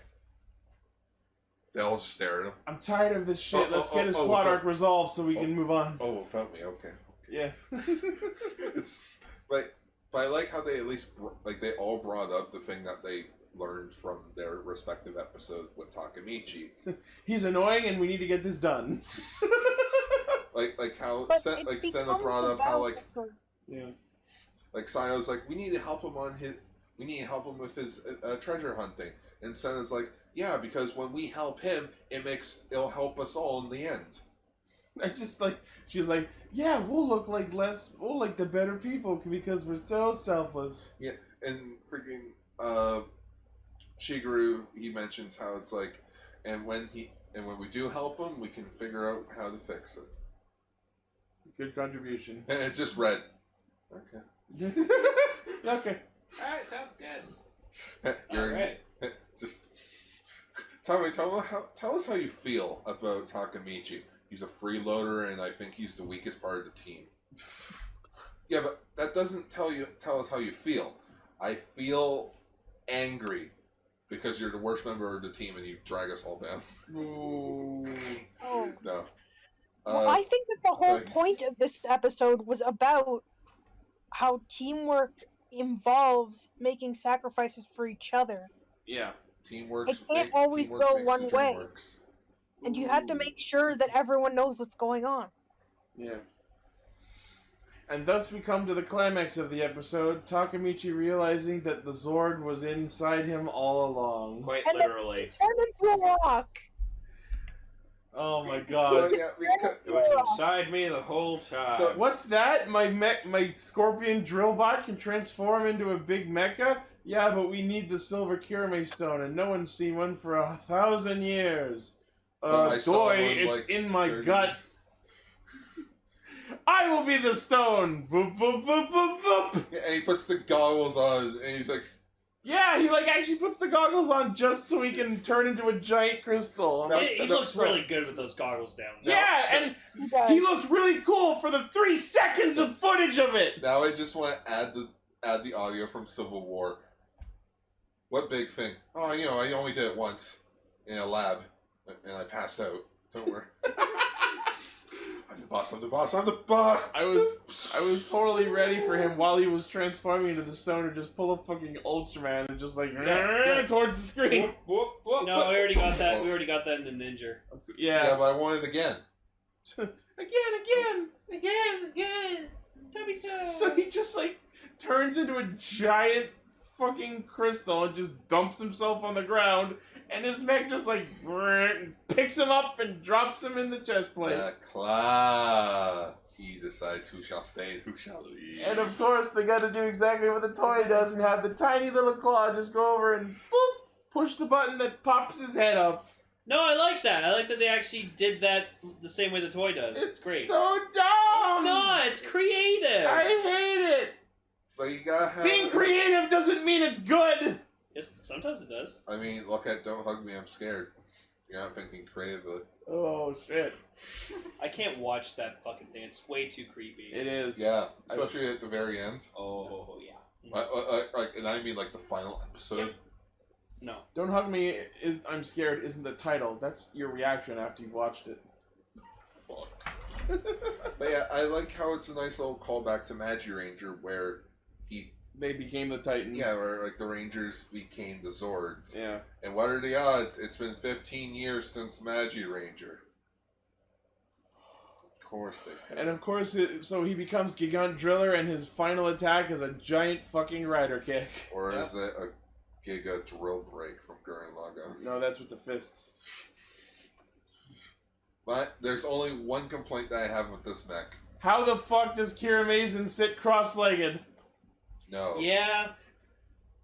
They all just stare at him. I'm tired of this shit. Let's get his plot without- arc resolved so we can move on. Oh, without me, okay. Yeah. It's like, but I like how they at least they all brought up the thing that they learned from their respective episode with Takamichi. He's annoying, and we need to get this done. like how But Senna it brought up how like Yeah. like Sayo's like, we need to help him with his treasure hunting, and Senna's like, yeah, because when we help him, it'll help us all in the end. I just like, she was like, yeah, we'll look like the better people because we're so selfless. Yeah, and freaking Shigeru, he mentions how it's like, and when we do help him, we can figure out how to fix it. Good contribution. And it just read. Okay. Okay. Alright, sounds good. You're Alright. just tell us how you feel about Takamichi. He's a freeloader, and I think he's the weakest part of the team. Yeah, but that doesn't tell us how you feel. I feel angry because you're the worst member of the team and you drag us all down. Ooh. Oh. No. Well, I think that the whole point of this episode was about how teamwork involves making sacrifices for each other. Yeah. Teamwork. It can't always go one way. And you have to make sure that everyone knows what's going on. Yeah. And thus we come to the climax of the episode, Takamichi realizing that the Zord was inside him all along. Quite And literally. It turned into a rock. Oh my god. It was inside me the whole time. So what's that? My scorpion drill bot can transform into a big mecha? Yeah, but we need the silver Kirame stone, and no one's seen one for 1,000 years. Boy, it's in my guts. I will be the stone! Boop, boop, boop, boop, boop! Yeah, and he puts the goggles on, and he's like... Yeah, he actually puts the goggles on just so he can turn into a giant crystal. He looks really good with those goggles down. Yeah, and he looked really cool for the 3 seconds of footage of it! Now I just want to add the audio from Civil War. What big thing? Oh, I only did it once in a lab, and I passed out. Don't worry. I'm the boss, I'm the boss, I'm the boss! I was totally ready for him while he was transforming into the stone to just pull a fucking Ultraman and just towards the screen. No, we already got that. We already got that in the Ninja. Yeah, but I want it again. again. So he just turns into a giant fucking crystal and just dumps himself on the ground, and his mech just picks him up and drops him in the chest plate. Claw. He decides who shall stay and who shall leave. And of course they gotta do exactly what the toy does and have the tiny little claw just go over and boop, push the button that pops his head up. No, I like that. I like that they actually did that the same way the toy does. It's great. So dumb! It's not. It's creative. I hate it. But you gotta have... Being creative doesn't mean it's good! Yes, sometimes it does. I mean, look at Don't Hug Me, I'm Scared. You're not thinking creatively. Oh, shit. I can't watch that fucking thing. It's way too creepy. It is. Yeah, especially at the very end. Oh, yeah. And I mean, the final episode. Yep. No. Don't Hug Me, I'm Scared isn't the title. That's your reaction after you've watched it. Fuck. But yeah, I like how it's a nice little callback to Magi Ranger where they became the Titans. Yeah, where the Rangers became the Zords. Yeah. And what are the odds? It's been 15 years since Magi Ranger. Of course they did. And of course, so he becomes Gigant Driller, and his final attack is a giant fucking rider kick. Or is it a Giga Drill Break from Gurren Lagann? No, that's with the fists. But there's only one complaint that I have with this mech. How the fuck does Kiramager sit cross-legged? No. Yeah.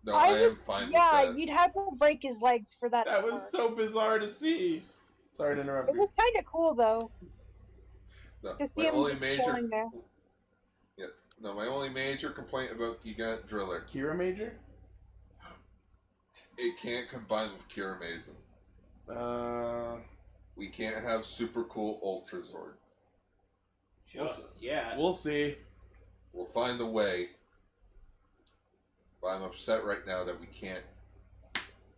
No, I am fine with that. Yeah, you'd have to break his legs for that. That was so bizarre to see. Sorry to interrupt you. It was kind of cool, though. No, to see him just chilling there. Yeah. No, my only major complaint about Gigant Driller. Kiramager? It can't combine with Kiramager. We can't have super cool Ultrazord. We'll see. We'll find a way. But I'm upset right now that we can't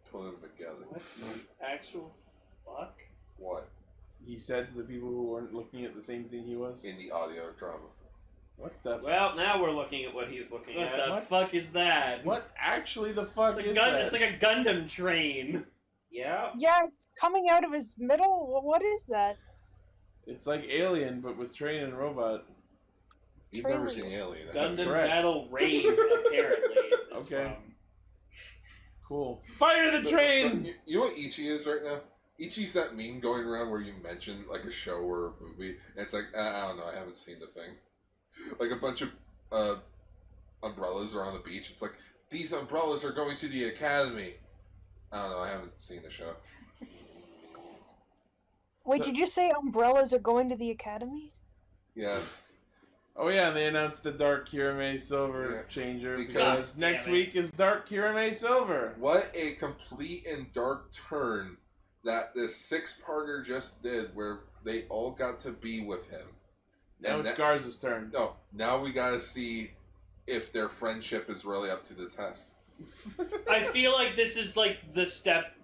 put them together. What the actual fuck? What? He said to the people who weren't looking at the same thing he was. In the audio drama. What the? Well, now we're looking at what he's looking at. What the fuck is that? What actually the fuck is that? that? It's like a Gundam train. Yeah. Yeah, it's coming out of his middle. What is that? It's like Alien, but with train and robot. You've never seen Alien. Gundam Battle Rave, apparently. Okay. Cool. Fire the train! But you know what Ichi is right now? Ichi's that meme going around where you mention a show or a movie, and it's like, I don't know, I haven't seen the thing. Like a bunch of umbrellas are on the beach. It's like, these umbrellas are going to the academy. I don't know, I haven't seen the show. Wait, did you say umbrellas are going to the academy? Yes. Oh yeah, and they announced the Dark Kirame Silver changer because next week is Dark Kirame Silver. What a complete and dark turn that this 6-parter just did, where they all got to be with him. Now it's Garza's turn. No, now we gotta see if their friendship is really up to the test. I feel like this is like the step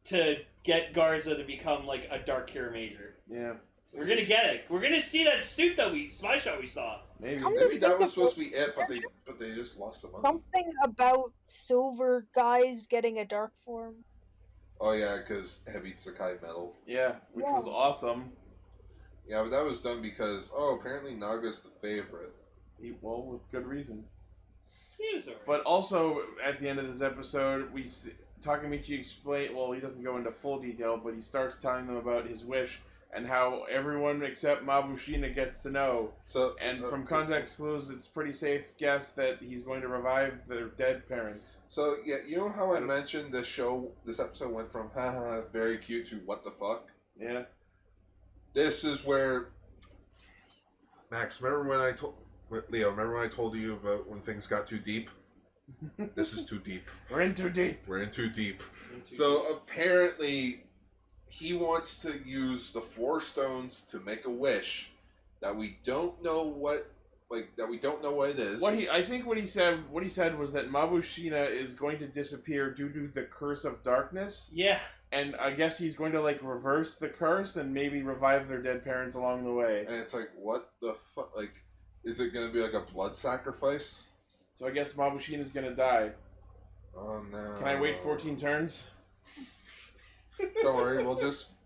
to get Garza to become like a Dark Kiramager. Yeah. We're gonna get it. We're gonna see that suit that spy shot we saw. Maybe that was supposed to be it, but they just lost the money. Something about silver guys getting a dark form. Oh yeah, because heavy Tsukai metal. Yeah, which was awesome. Yeah, but that was done because apparently Naga's the favorite. Well, with good reason. He was alright. But also at the end of this episode, we see Takamichi explain. Well, he doesn't go into full detail, but he starts telling them about his wish. And how everyone except Mabushina gets to know. So, and from context clues, it's pretty safe guess that he's going to revive their dead parents. So, yeah, you know how I mentioned this episode went from, haha, very cute to what the fuck? Yeah. This is where, Max, remember when I told you about when things got too deep? This is too deep. We're in too deep. We're in too deep. So, apparently, he wants to use the 4 stones to make a wish that we don't know what it is. I think what he said was that Mabushina is going to disappear due to the curse of darkness. Yeah. And I guess he's going to reverse the curse and maybe revive their dead parents along the way. And it's what the fuck? Is it going to be a blood sacrifice? So I guess Mabushina's going to die. Oh no. Can I wait 14 turns? Don't worry,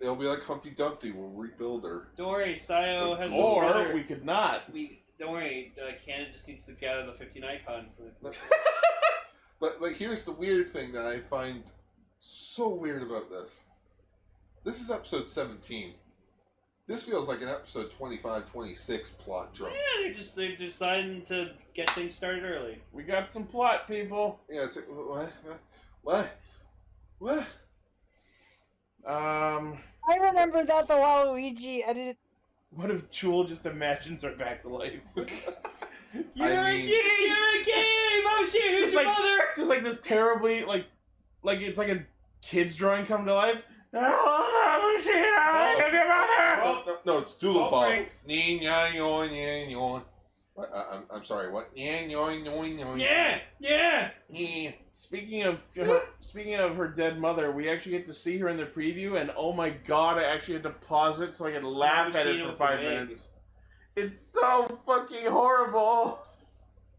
it'll be like Humpty Dumpty, we'll rebuild her. Don't worry, Sayo has or a brother. We could not. Don't worry, Canon just needs to get out of the 15 icons. But here's the weird thing that I find so weird about this. This is episode 17. This feels like an episode 25, 26 plot drop. Yeah, they're deciding to get things started early. We got some plot, people. Yeah, it's what? I remember that the Waluigi edited. What if Jewel just imagines her back to life? You're a gay! Moshi, who's your mother? Just like this terribly, it's like a kid's drawing come to life. No, it's Doolittle. I'm sorry, what? Yeah! Speaking of her dead mother, we actually get to see her in the preview, and oh my god, I actually had to pause it so I could laugh at it for 5 minutes. It's so fucking horrible.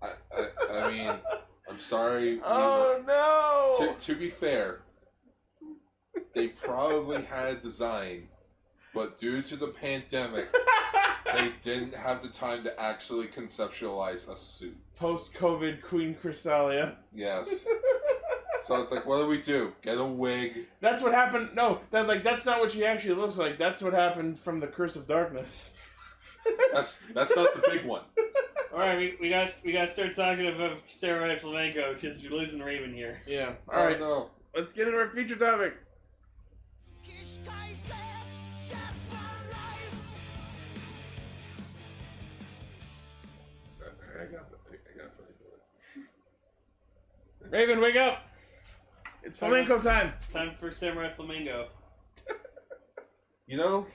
I mean, I'm sorry. Oh no! To be fair, they probably had a design, but due to the pandemic, they didn't have the time to actually conceptualize a suit. Post-COVID Queen Crystalia. Yes. So it's what do we do? Get a wig. That's what happened. No, that's not what she actually looks like. That's what happened from the Curse of Darkness. That's not the big one. All right, we gotta start talking about Samurai Flamenco because you're losing Raven here. Yeah. All right. No. Let's get into our feature topic. I got Raven, wake up! It's Flamenco time. It's time for Samurai Flamingo. I've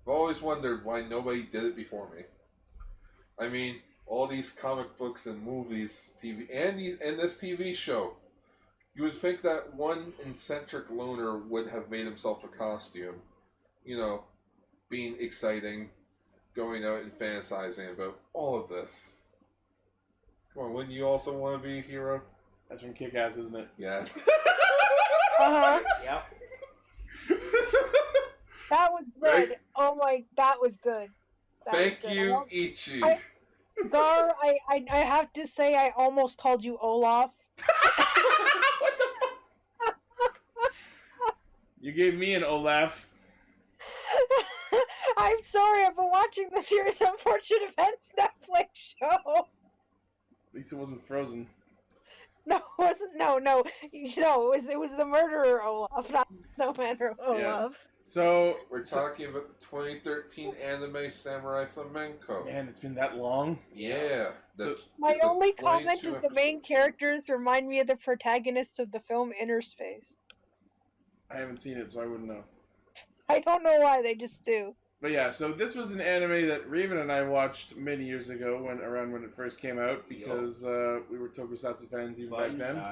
always wondered why nobody did it before me. I mean, all these comic books and movies, TV, and this TV show. You would think that one eccentric loner would have made himself a costume. Being exciting, going out and fantasizing about all of this. Come on, wouldn't you also want to be a hero? That's from Kick-Ass, isn't it? Yeah. Yep. That was good. That was good. Thank you, Ichi. Gar, I have to say I almost called you Olaf. What the fuck? You gave me an Olaf. I'm sorry, I've been watching the series Unfortunate Events Netflix show. At least it wasn't Frozen. No, it wasn't. No. It was the murderer Olaf, not Snowman Olaf. Yeah. So we're talking about the 2013 anime Samurai Flamenco. Man, it's been that long. Yeah. My only comment is the main characters remind me of the protagonists of the film Inner Space. I haven't seen it, so I wouldn't know. I don't know why, they just do. But yeah, so this was an anime that Raven and I watched many years ago, around when it first came out, because we were tokusatsu fans even back then.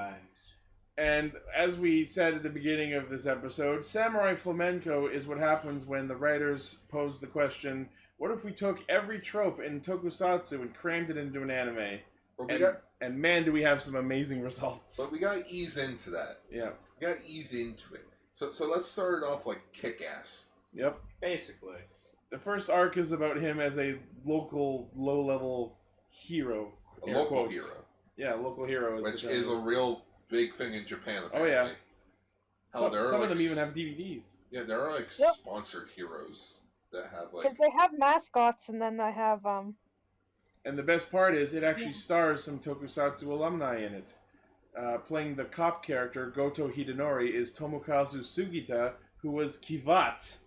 And as we said at the beginning of this episode, Samurai Flamenco is what happens when the writers pose the question, what if we took every trope in tokusatsu and crammed it into an anime? And man, do we have some amazing results. But we gotta ease into that. Yeah. We gotta ease into it. So let's start it off like kick-ass. Yep. Basically. The first arc is about him as a local, low-level hero. A local hero. Yeah, local hero. Which is a real big thing in Japan, Oh, apparently. yeah. Some like, of them even have DVDs. Yeah, there are, like, sponsored heroes that have, like... Because they have mascots, and then they have, And the best part is, it actually stars some tokusatsu alumni in it. Playing the cop character, Goto Hidenori, is Tomokazu Sugita, who was Kivat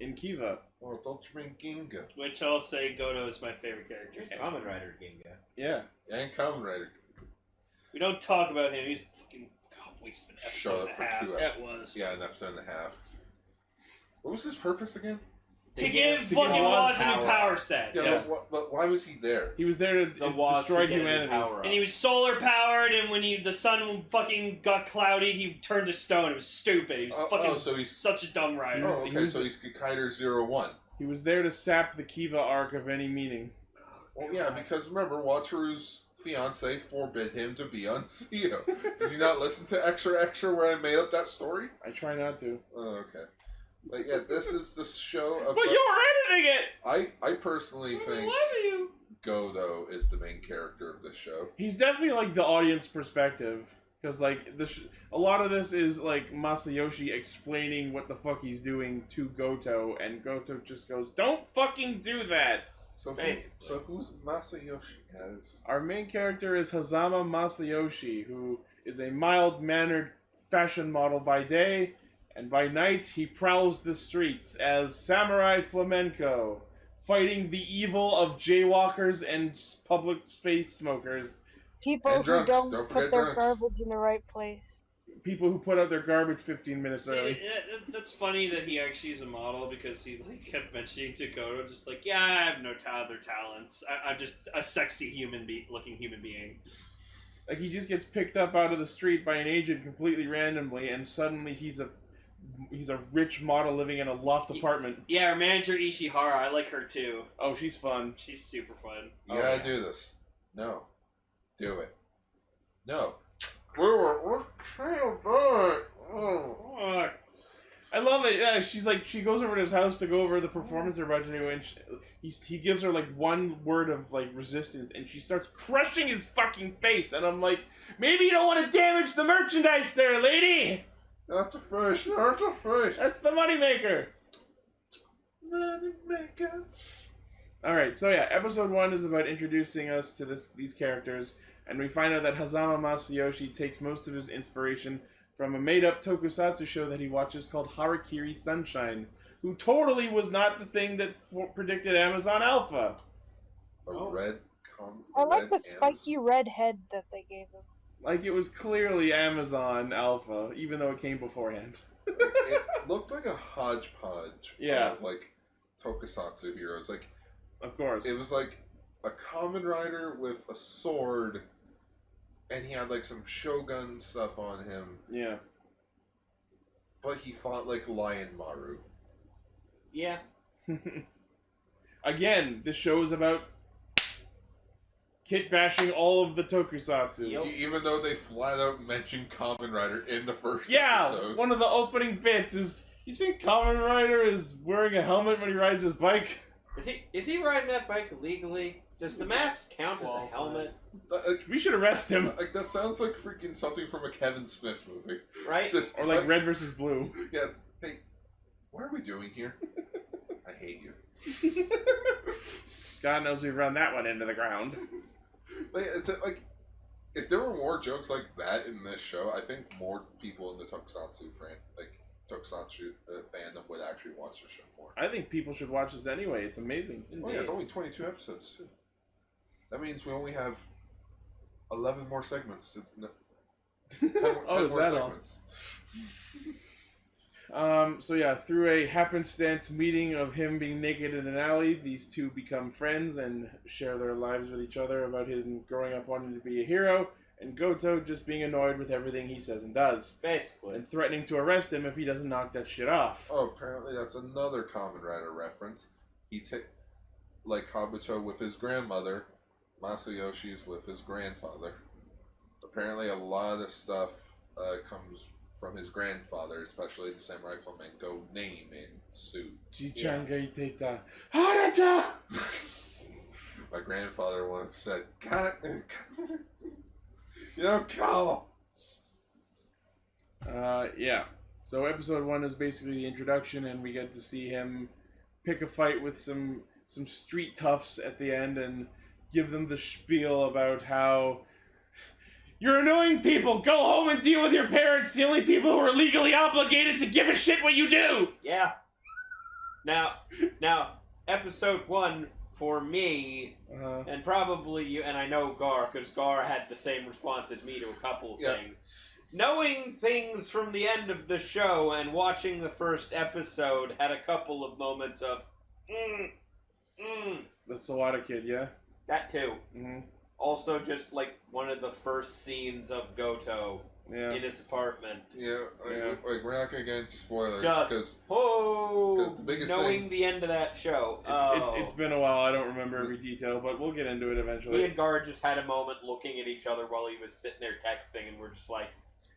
in Kiva. Oh, it's Ultraman Ginga. Which I'll say Goto is my favorite character. Kamen Rider Ginga. Yeah. And Kamen Rider. We don't talk about him. He's fucking wasted an episode and a half. That was. Yeah, an episode and a half. What was his purpose again? To give fucking Woz a new power set. Yeah, yes. But why was he there? He was there to destroy humanity. And he was solar powered, and when the sun fucking got cloudy, he turned to stone. It was stupid. He was so he's such a dumb rider. Oh, okay, so he's Kaider 01. He was there to sap the Kiva arc of any meaning. Well, yeah, because remember, Wataru's fiance forbid him to be on Seo. Did you not listen to Extra Extra where I made up that story? I try not to. Oh, okay. But yeah, this is the show about... But you were editing it! I personally think Goto is the main character of this show. He's definitely, like, the audience perspective. Because, like, a lot of this is, like, Masayoshi explaining what the fuck he's doing to Goto, and Goto just goes, don't fucking do that! So who's Masayoshi as? Our main character is Hazama Masayoshi, who is a mild-mannered fashion model by day, and by night he prowls the streets as Samurai Flamenco, fighting the evil of jaywalkers and public space smokers. People who don't put their garbage in the right place. People who put out their garbage 15 minutes early. That's funny that he actually is a model, because he kept mentioning to Goto, just like, yeah, I have no other talents. I'm just a sexy looking human being. Like, he just gets picked up out of the street by an agent completely randomly, and suddenly he's a rich model living in a loft apartment. Yeah, our manager Ishihara, I like her too. Oh, she's fun. She's super fun. You gotta do this. No. Do it. No. We're I love it. Yeah, she's like, she goes over to his house to go over the performance they're about to do, and he gives her like one word of like resistance, and she starts crushing his fucking face, and I'm like, maybe you don't want to damage the merchandise there, lady. Not the fish, not the fish. That's the moneymaker. Moneymaker. Alright, so yeah, episode 1 is about introducing us to these characters, and we find out that Hazama Masayoshi takes most of his inspiration from a made-up tokusatsu show that he watches called Harakiri Sunshine, who totally was not the thing that predicted Amazon Alpha. I like the spiky red head that they gave him. Like, it was clearly Amazon Alpha, even though it came beforehand. It looked like a hodgepodge of, like, tokusatsu heroes. Like, of course. It was like a Kamen Rider with a sword, and he had, like, some Shogun stuff on him. Yeah. But he fought like Lion Maru. Yeah. Again, this show is about kit bashing all of the tokusatsu. Yep. Even though they flat out mentioned Kamen Rider in the first episode. Yeah, one of the opening bits is, you think Kamen Rider is wearing a helmet when he rides his bike? Is he riding that bike illegally? Does the mask count as a helmet? We should arrest him. Like, that sounds like freaking something from a Kevin Smith movie. Right? Or like Red vs. Blue. Yeah, hey, what are we doing here? I hate you. God knows we've run that one into the ground. Like, if there were more jokes like that in this show, I think more people in the tokusatsu tokusatsu fandom would actually watch the show more. I think people should watch this anyway. It's amazing. Oh yeah, it's only 22 episodes too. That means we only have 11 more segments to... 10 more segments. So yeah, through a happenstance meeting of him being naked in an alley, these two become friends and share their lives with each other about him growing up wanting to be a hero, and Goto just being annoyed with everything he says and does. Basically. And threatening to arrest him if he doesn't knock that shit off. Oh, apparently that's another Kamen Rider reference. Like Kabuto with his grandmother, Masayoshi's with his grandfather. Apparently a lot of this stuff comes from his grandfather, especially the Samurai Flamenco name and suit. Harata! My grandfather once said, Yo, call! Yeah. So episode 1 is basically the introduction, and we get to see him pick a fight with some street toughs at the end and give them the spiel about how you're annoying people. Go home and deal with your parents. The only people who are legally obligated to give a shit what you do. Yeah. Now, episode 1 for me, and probably you, and I know Gar, because Gar had the same response as me to a couple of things. Knowing things from the end of the show and watching the first episode had a couple of moments of, The Sawada kid, yeah? That too. Mm-hmm. Also, just like one of the first scenes of Goto in his apartment. Yeah, like we're not gonna get into spoilers because the biggest knowing the end of that show. It's been a while. I don't remember every detail, but we'll get into it eventually. Me and Gar just had a moment looking at each other while he was sitting there texting, and we're just like,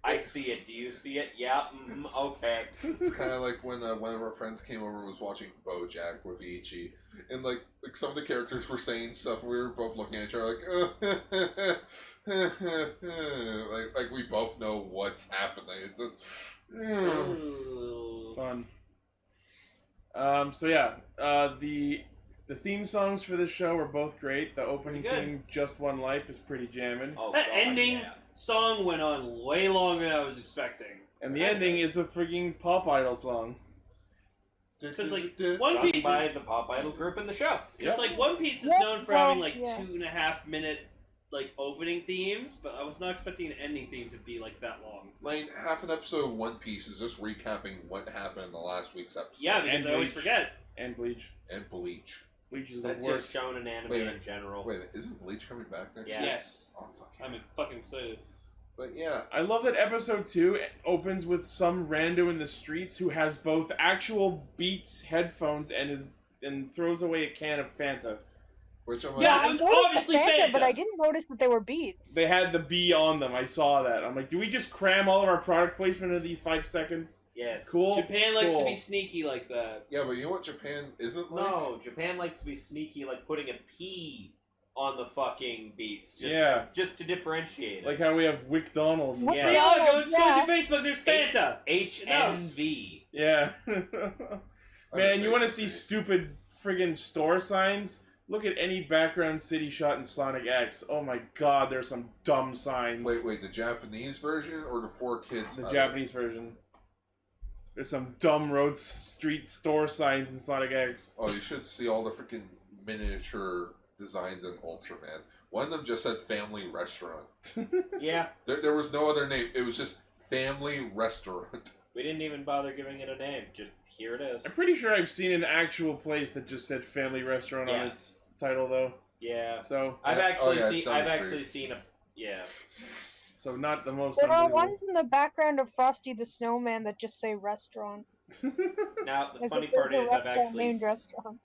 I see it. Do you see it? Yeah. Okay. It's kind of like when one of our friends came over and was watching BoJack with Ichi, and like some of the characters were saying stuff. We were both looking at each other like we both know what's happening. It's just fun. So yeah, the theme songs for this show are both great. The opening theme, "Just One Life," is pretty jamming. Oh, that ending song went on way longer than I was expecting. And the ending is a freaking pop idol song. Because like One Piece by is the pop idol group in the show. Because like One Piece is known for having like 2.5 minute like opening themes, but I was not expecting an ending theme to be like that long. Like half an episode of One Piece is just recapping what happened in the last week's episode. Yeah, because I always forget. And Bleach. Bleach is the worst. Just shown in anime in general. Wait a minute, isn't Bleach coming back next year? Yes. Oh, fuck. I'm fucking excited. But yeah. I love that episode 2 opens with some rando in the streets who has both actual Beats headphones and throws away a can of Fanta. Which I'm like, yeah, it was obviously Fanta, but I didn't notice that they were Beats. They had the B on them. I saw that. I'm like, do we just cram all of our product placement into these 5 seconds? Yes. Cool. Japan likes to be sneaky like that. Yeah, but you know what Japan isn't like? No, Japan likes to be sneaky, like putting a P on the fucking beats. Just to differentiate it. Like how we have WickDonald's. Yeah. See, look, go to Facebook, there's Fanta. HNV. Yeah. Man, you want to see stupid friggin' store signs? Look at any background city shot in Sonic X. Oh my god, there's some dumb signs. Wait, the Japanese version or the 4Kids? The Japanese version. There's some dumb street store signs in Sonic X. Oh, you should see all the freaking miniature designs in Ultraman. One of them just said family restaurant. Yeah. There was no other name. It was just family restaurant. We didn't even bother giving it a name. Just here it is. I'm pretty sure I've seen an actual place that just said family restaurant on its title though. Yeah. So I've actually seen a So not the most. There are ones in the background of Frosty the Snowman that just say restaurant. Now the funny part is I've actually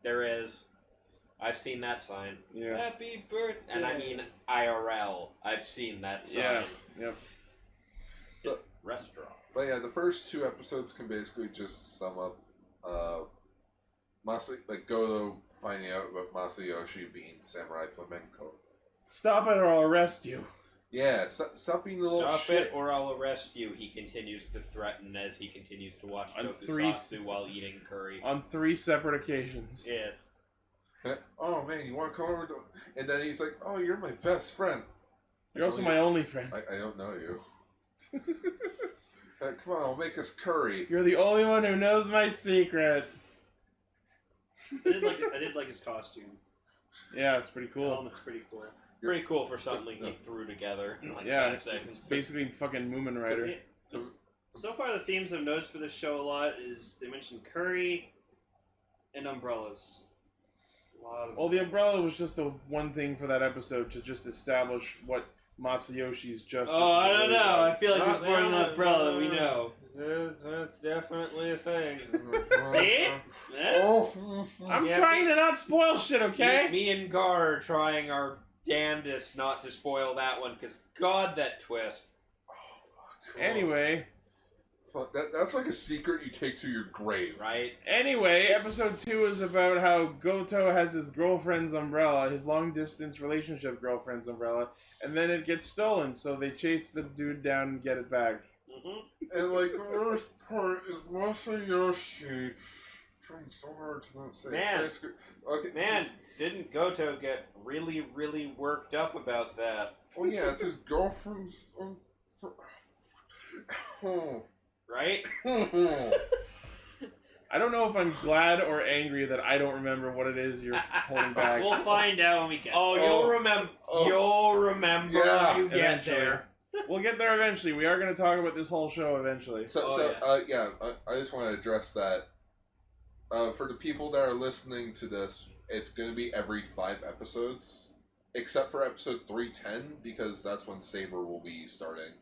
there is. I've seen that sign. Yeah. Happy birthday. And I mean IRL. I've seen that sign. Yeah. Yep. So, restaurant. But yeah, the first 2 episodes can basically just sum up Goto finding out about Masayoshi being Samurai Flamenco. Stop it or I'll arrest you. Yeah, stop being a little shit. Stop it or I'll arrest you, he continues to threaten as he continues to watch tokusatsu while eating curry. On 3 separate occasions. Yes. Oh man, you want to come over to... And then he's like, oh, you're my best friend. You're also my only friend. I don't know you. Come on, I'll make us curry. You're the only one who knows my secret. I did like his costume. Yeah, it's pretty cool. The helmet's pretty cool. Pretty cool for something he threw together in like 5 seconds. It's basically fucking Moomin Rider. So far, the themes I've noticed for this show a lot is they mentioned curry and umbrellas. Well, the umbrella was just the one thing for that episode to just establish what Masayoshi's justice. Oh, I don't know. I feel like there's more than the umbrella than we know. That's definitely a thing. See? I'm trying to not spoil shit, okay? Me and Gar are trying our damnedest not to spoil that one, because God, that twist. Anyway. That's like a secret you take to your grave. Right? Anyway, episode 2 is about how Goto has his girlfriend's umbrella, his long-distance relationship girlfriend's umbrella, and then it gets stolen, so they chase the dude down and get it back. And like, the worst part is Masayoshi trying so hard to not say didn't Goto get really, really worked up about that? Oh yeah, it's his girlfriend's... Right? I don't know if I'm glad or angry that I don't remember what it is you're holding back. We'll find out when we get there. You'll remember. You'll remember when you get there. We'll get there eventually. We are going to talk about this whole show eventually. I just want to address that. For the people that are listening to this, it's going to be every 5 episodes, except for episode 310, because that's when Saber will be starting.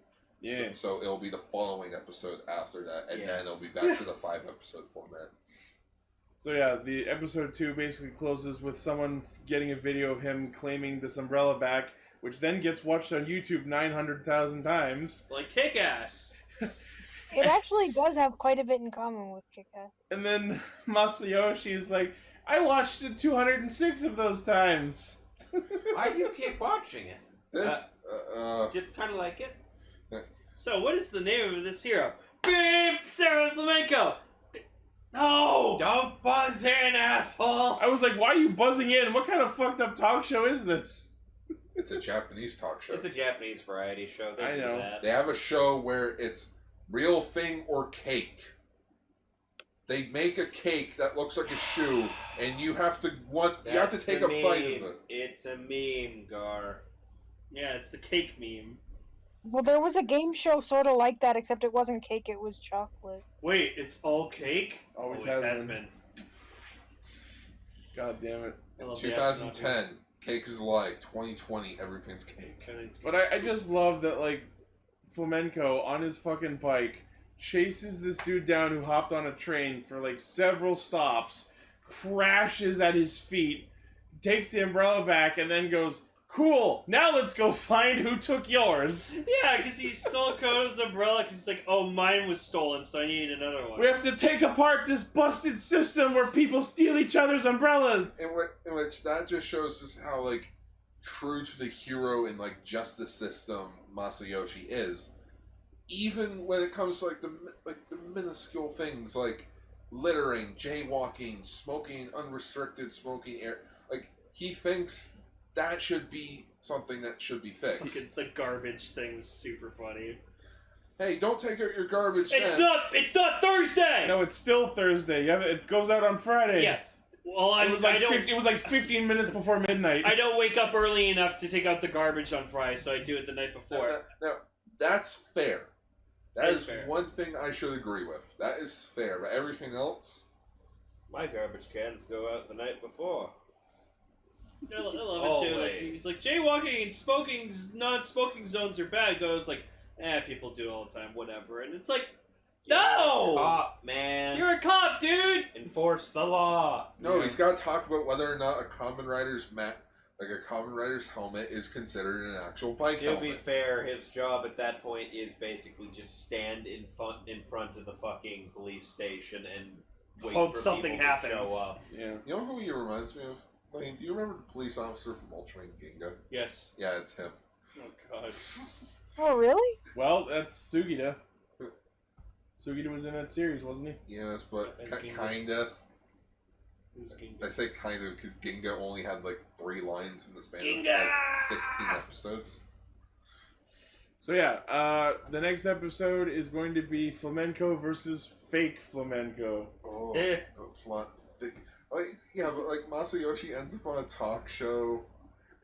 Yeah. So it'll be the following episode after that, and then it'll be back to the 5-episode format. So yeah, the episode 2 basically closes with someone getting a video of him claiming this umbrella back, which then gets watched on YouTube 900,000 times. Like Kick-Ass! It actually does have quite a bit in common with Kick-Ass. And then Masayoshi is like, I watched it 206 of those times. Why do you keep watching it? Just kind of like it. So, what is the name of this hero? Beep! Sarah Flamenco! No! Don't buzz in, asshole! I was like, why are you buzzing in? What kind of fucked up talk show is this? It's a Japanese talk show. It's a Japanese variety show. I know. That. They have a show where it's real thing or cake. They make a cake that looks like a shoe, and you have to take a bite of it. It's a meme, Gar. Yeah, it's the cake meme. Well, there was a game show sort of like that, except it wasn't cake, it was chocolate. Wait, it's all cake? Always has been. God damn it. 2010, cake is like 2020, everything's cake. But I just love that, like, Flamenco on his fucking bike chases this dude down who hopped on a train for like several stops, crashes at his feet, takes the umbrella back, and then goes, cool, now let's go find who took yours. Yeah, because he stole Koto's umbrella because he's like, oh, mine was stolen, so I need another one. We have to take apart this busted system where people steal each other's umbrellas. In which that just shows us how, like, true to the hero in, like, justice system Masayoshi is. Even when it comes to, like, the minuscule things, like littering, jaywalking, smoking, unrestricted smoking air, like, he thinks that should be something that should be fixed. Fucking the garbage thing's super funny. Hey, don't take out your garbage. It's not Thursday. No, it's still Thursday. Yeah, it goes out on Friday. Yeah. Well, it was like 15 minutes before midnight. I don't wake up early enough to take out the garbage on Friday, so I do it the night before. Now that's fair. That is fair. One thing I should agree with. That is fair, but everything else, my garbage cans go out the night before. I love it too. Like, he's like, jaywalking and smoking, non-smoking zones are bad. Goes like, people do it all the time, whatever. And it's like, no! Cop, man. You're a cop, dude! Enforce the law. No, he's got to talk about whether or not a Kamen Rider's helmet is considered an actual bike helmet. To be fair, his job at that point is basically just stand in front of the fucking police station and wait hope for something people happens. To show up. Yeah. You know who he reminds me of? Lane, do you remember the police officer from Ultraman Ginga? Yes. Yeah, it's him. Oh, God. Oh, really? Well, that's Sugita. Sugita was in that series, wasn't he? Yes, but kinda. I say kinda because Ginga only had like 3 lines in the span of like 16 episodes. So yeah, the next episode is going to be Flamenco versus fake Flamenco. Oh, the plot thick. Like, yeah, but like Masayoshi ends up on a talk show,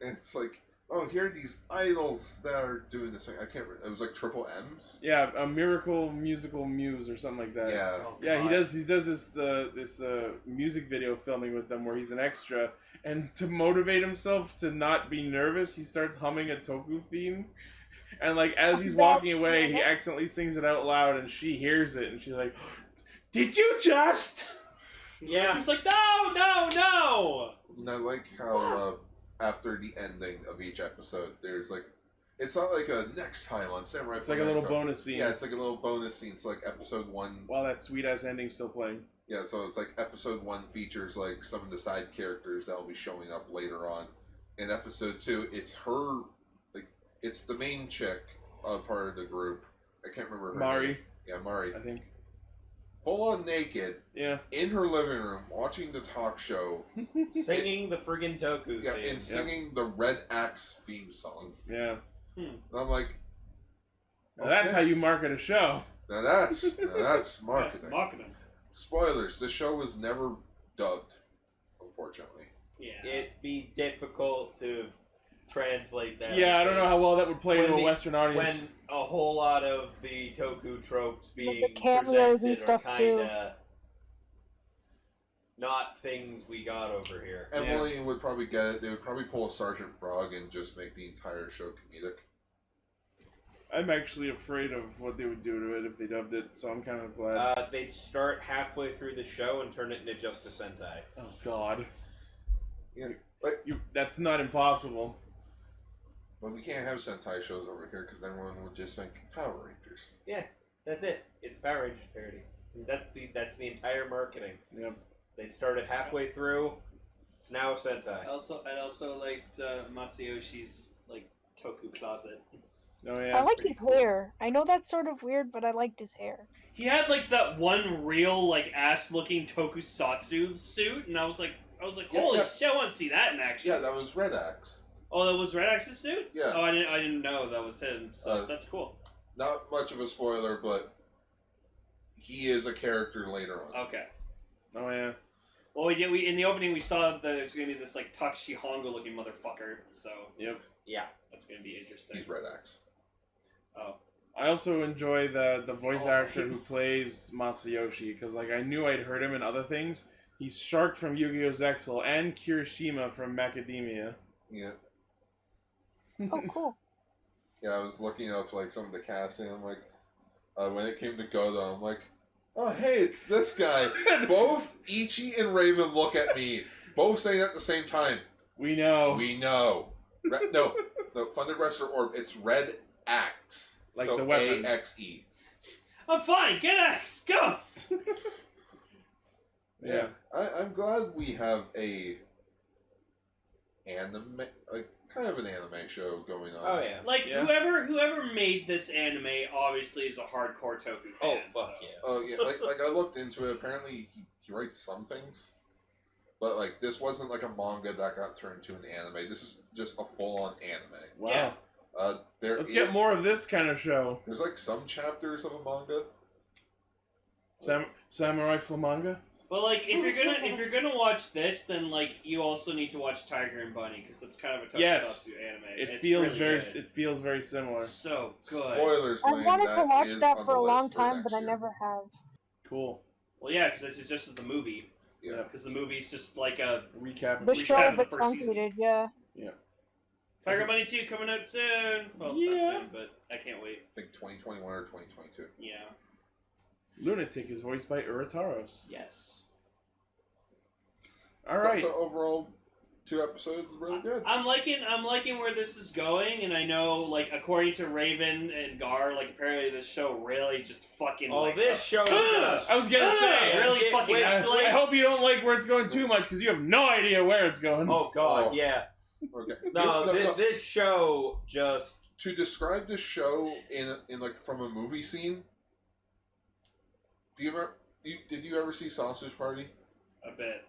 and it's like oh, here are these idols that are doing this thing. I can't remember. It was like Triple M's? Yeah, a Miracle Musical Muse or something like that. Yeah. Oh, Yeah, he God. does this music video filming with them where he's an extra, and to motivate himself to not be nervous, he starts humming a toku theme. And like as he's walking away, he accidentally sings it out loud, and she hears it, and she's like, "Did you just?" Yeah. He's like, no! And I like how after the ending of each episode, there's like, it's not like a next time on Samurai. It's like a little bonus scene. Yeah, it's like a little bonus scene. It's like episode 1. While that sweet ass ending's still playing. Yeah, so it's like episode 1 features like some of the side characters that will be showing up later on. In episode 2, it's her, like, it's the main chick, part of the group. I can't remember her Mari. name. Yeah, Mari. I think. Full on naked. Yeah. In her living room, watching the talk show. Singing the friggin' toku Yeah, theme. and singing the Red Axe theme song. Yeah. And I'm like, Now that's how you market a show. Now that's marketing. That's marketing. Spoilers: the show was never dubbed, unfortunately. Yeah. It'd be difficult to translate that. Yeah, I don't know how well that would play to a the- Western audience. When a whole lot of the toku tropes being the cameos and presented stuff, are too. kinda not things we got over here. Emily would probably get it. They would probably pull a Sergeant Frog and just make the entire show comedic. I'm actually afraid of what they would do to it if they dubbed it, so I'm kind of glad. They'd start halfway through the show and turn it into just a Sentai. Oh God. Yeah, that's not impossible. but we can't have Sentai shows over here because everyone would just think Power Rangers. Yeah, that's it. It's Power Rangers parody. And that's the entire marketing. Yep. They started halfway through. It's now a Sentai. I also liked Masayoshi's like toku closet. Oh yeah. I liked his hair. I know that's sort of weird, but I liked his hair. He had like that one real like ass looking tokusatsu suit, and I was like, holy shit, I want to see that in action. Yeah, that was Red Axe. Oh, that was Red Axe's suit? Yeah. Oh, I didn't know that was him. So that's cool. Not much of a spoiler, but he is a character later on. Okay. Oh yeah. Well, we in the opening we saw that there's gonna be this like Takeshi Hongo looking motherfucker. So Yep. Yeah, that's gonna be interesting. He's Red Axe. Oh. I also enjoy the voice actor who plays Masayoshi because like I knew I'd heard him in other things. He's Shark from Yu-Gi-Oh! Zexal and Kirishima from Macadamia. Yeah. Oh, cool. Yeah, I was looking up like some of the casting. I'm like, when it came to Godo, I'm like, oh hey, it's this guy. Both Ichi and Raven look at me, both saying at the same time. We know. We know. No, Thunder Wrestler Orb. It's Red Axe. Like so the weapon. AXE. I'm fine. Get Axe. Go. Yeah. I'm glad we have a anime, like kind of an anime show going on. Oh yeah. Like whoever made this anime obviously is a hardcore toku fan. Oh fuck so. yeah. Oh yeah, like I looked into it. Apparently he writes some things, but like this wasn't like a manga that got turned to an anime. This is just a full-on anime. Wow. Yeah. Let's get more of this kind of show. There's like some chapters of a manga. Samurai Flamanga. But like, if you're gonna watch this, then like you also need to watch Tiger and Bunny because that's kind of a tokusatsu Yes. anime. It It's feels very similar. It's so good. Spoilers. I Lane, wanted to watch is that on for the a long list for time, next but I year. never have. Cool. Well, yeah, because it's just the movie. Yeah. Because the movie's just like a Recap. The Recap show, of the but first season. truncated, yeah. Tiger Bunny 2 coming out soon. Well, Yeah. not soon, but I can't wait. I think 2021 or 2022. Yeah. Lunatic is voiced by Urataros. Yes. All right. So overall, 2 episodes really good. I'm liking where this is going, and I know, like, according to Raven and Gar, like, apparently this show really just fucking. Oh, like, this show just I was gonna say, really fucking escalates. I hope you don't like where it's going too much because you have no idea where it's going. Oh god, Oh. yeah. Okay. No, this show just To describe this show in like from a movie scene. Do you remember? Did you ever see Sausage Party? A bit.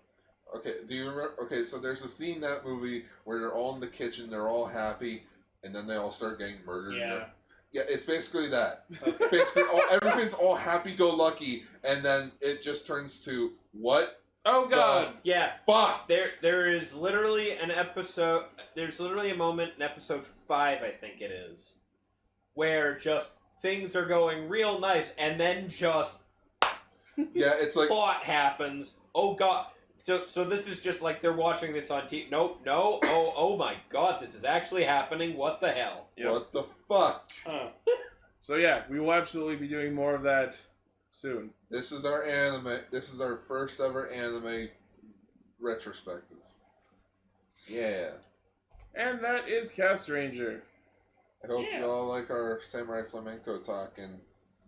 Okay. Do you remember? Okay, so there's a scene in that movie where they're all in the kitchen, they're all happy, and then they all start getting murdered. Yeah. Yeah, it's basically that. Okay. Basically, everything's all happy-go-lucky, and then it just turns to what Oh God! Yeah. Fuck! There is literally an episode. There's literally a moment in episode 5, I think it is, where just things are going real nice, and then just it's like plot happens. Oh God! So this is just like they're watching this on TV. Nope, no. Oh my God! This is actually happening. What the hell? Yep. What the fuck? So yeah, we will absolutely be doing more of that soon. This is our anime. This is our first ever anime retrospective. Yeah. And that is Castranger. I hope you all like our Samurai Flamenco talk, and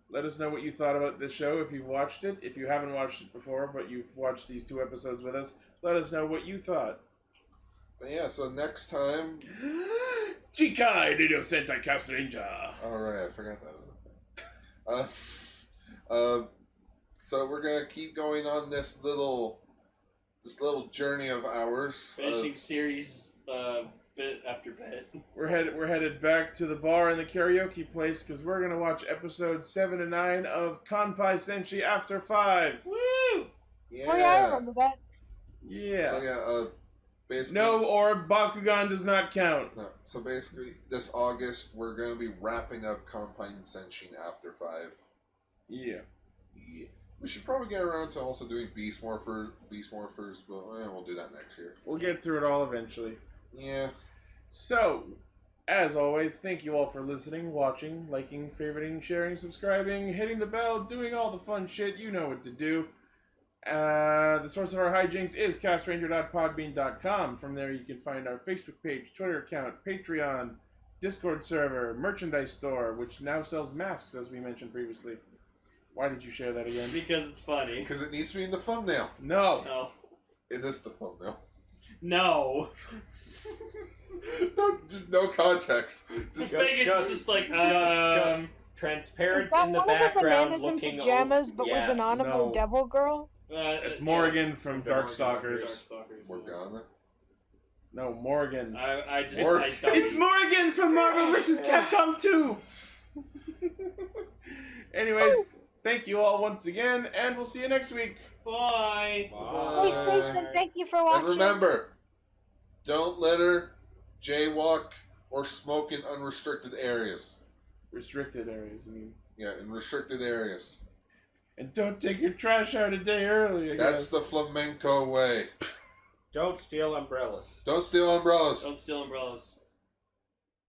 let us know what you thought about this show if you've watched it. If you haven't watched it before, but you've watched these 2 episodes with us, let us know what you thought. But yeah, so next time... Chikai Nido Sentai Castranger. Alright, I forgot that was a thing. So we're gonna keep going on this little journey of ours. Finishing series bit after bit. We're headed back to the bar and the karaoke place because we're gonna watch episodes 7 and 9 of Kanpai Senshi After 5. Woo! Yeah. Oh yeah, I remember that. Yeah. So yeah, basically... No, or Bakugan does not count. No. So basically, this August, we're going to be wrapping up Kanpai Senshin After 5. Yeah. Yeah. We should probably get around to also doing Beast Morphers, but we'll do that next year. We'll get through it all eventually. Yeah. So, as always, thank you all for listening, watching, liking, favoriting, sharing, subscribing, hitting the bell, doing all the fun shit. You know what to do. The source of our hijinks is castranger.podbean.com. From there you can find our Facebook page, Twitter account, Patreon, Discord server, merchandise store, which now sells masks, as we mentioned previously. Why did you share that again? Because it's funny. Because it needs to be in the thumbnail. No. No. It is the thumbnail. No. Just no context. Just like just transparent Is that in the one of the background, bananas in looking pajamas, but yes. with an Animo No. Devil Girl? It's Morgan from Darkstalkers. Morgana. No, Morgan. I just Morgan. It's Morgan from Marvel vs. Capcom 2! Anyways, thank you all once again, and we'll see you next week. Bye. Stay safe and thank you for watching. And remember, don't litter, jaywalk, or smoke in unrestricted areas. Restricted areas, I mean. Yeah, in restricted areas. And don't take your trash out a day early, I That's guess. the flamenco way. Don't steal umbrellas. Don't steal umbrellas. Don't steal umbrellas.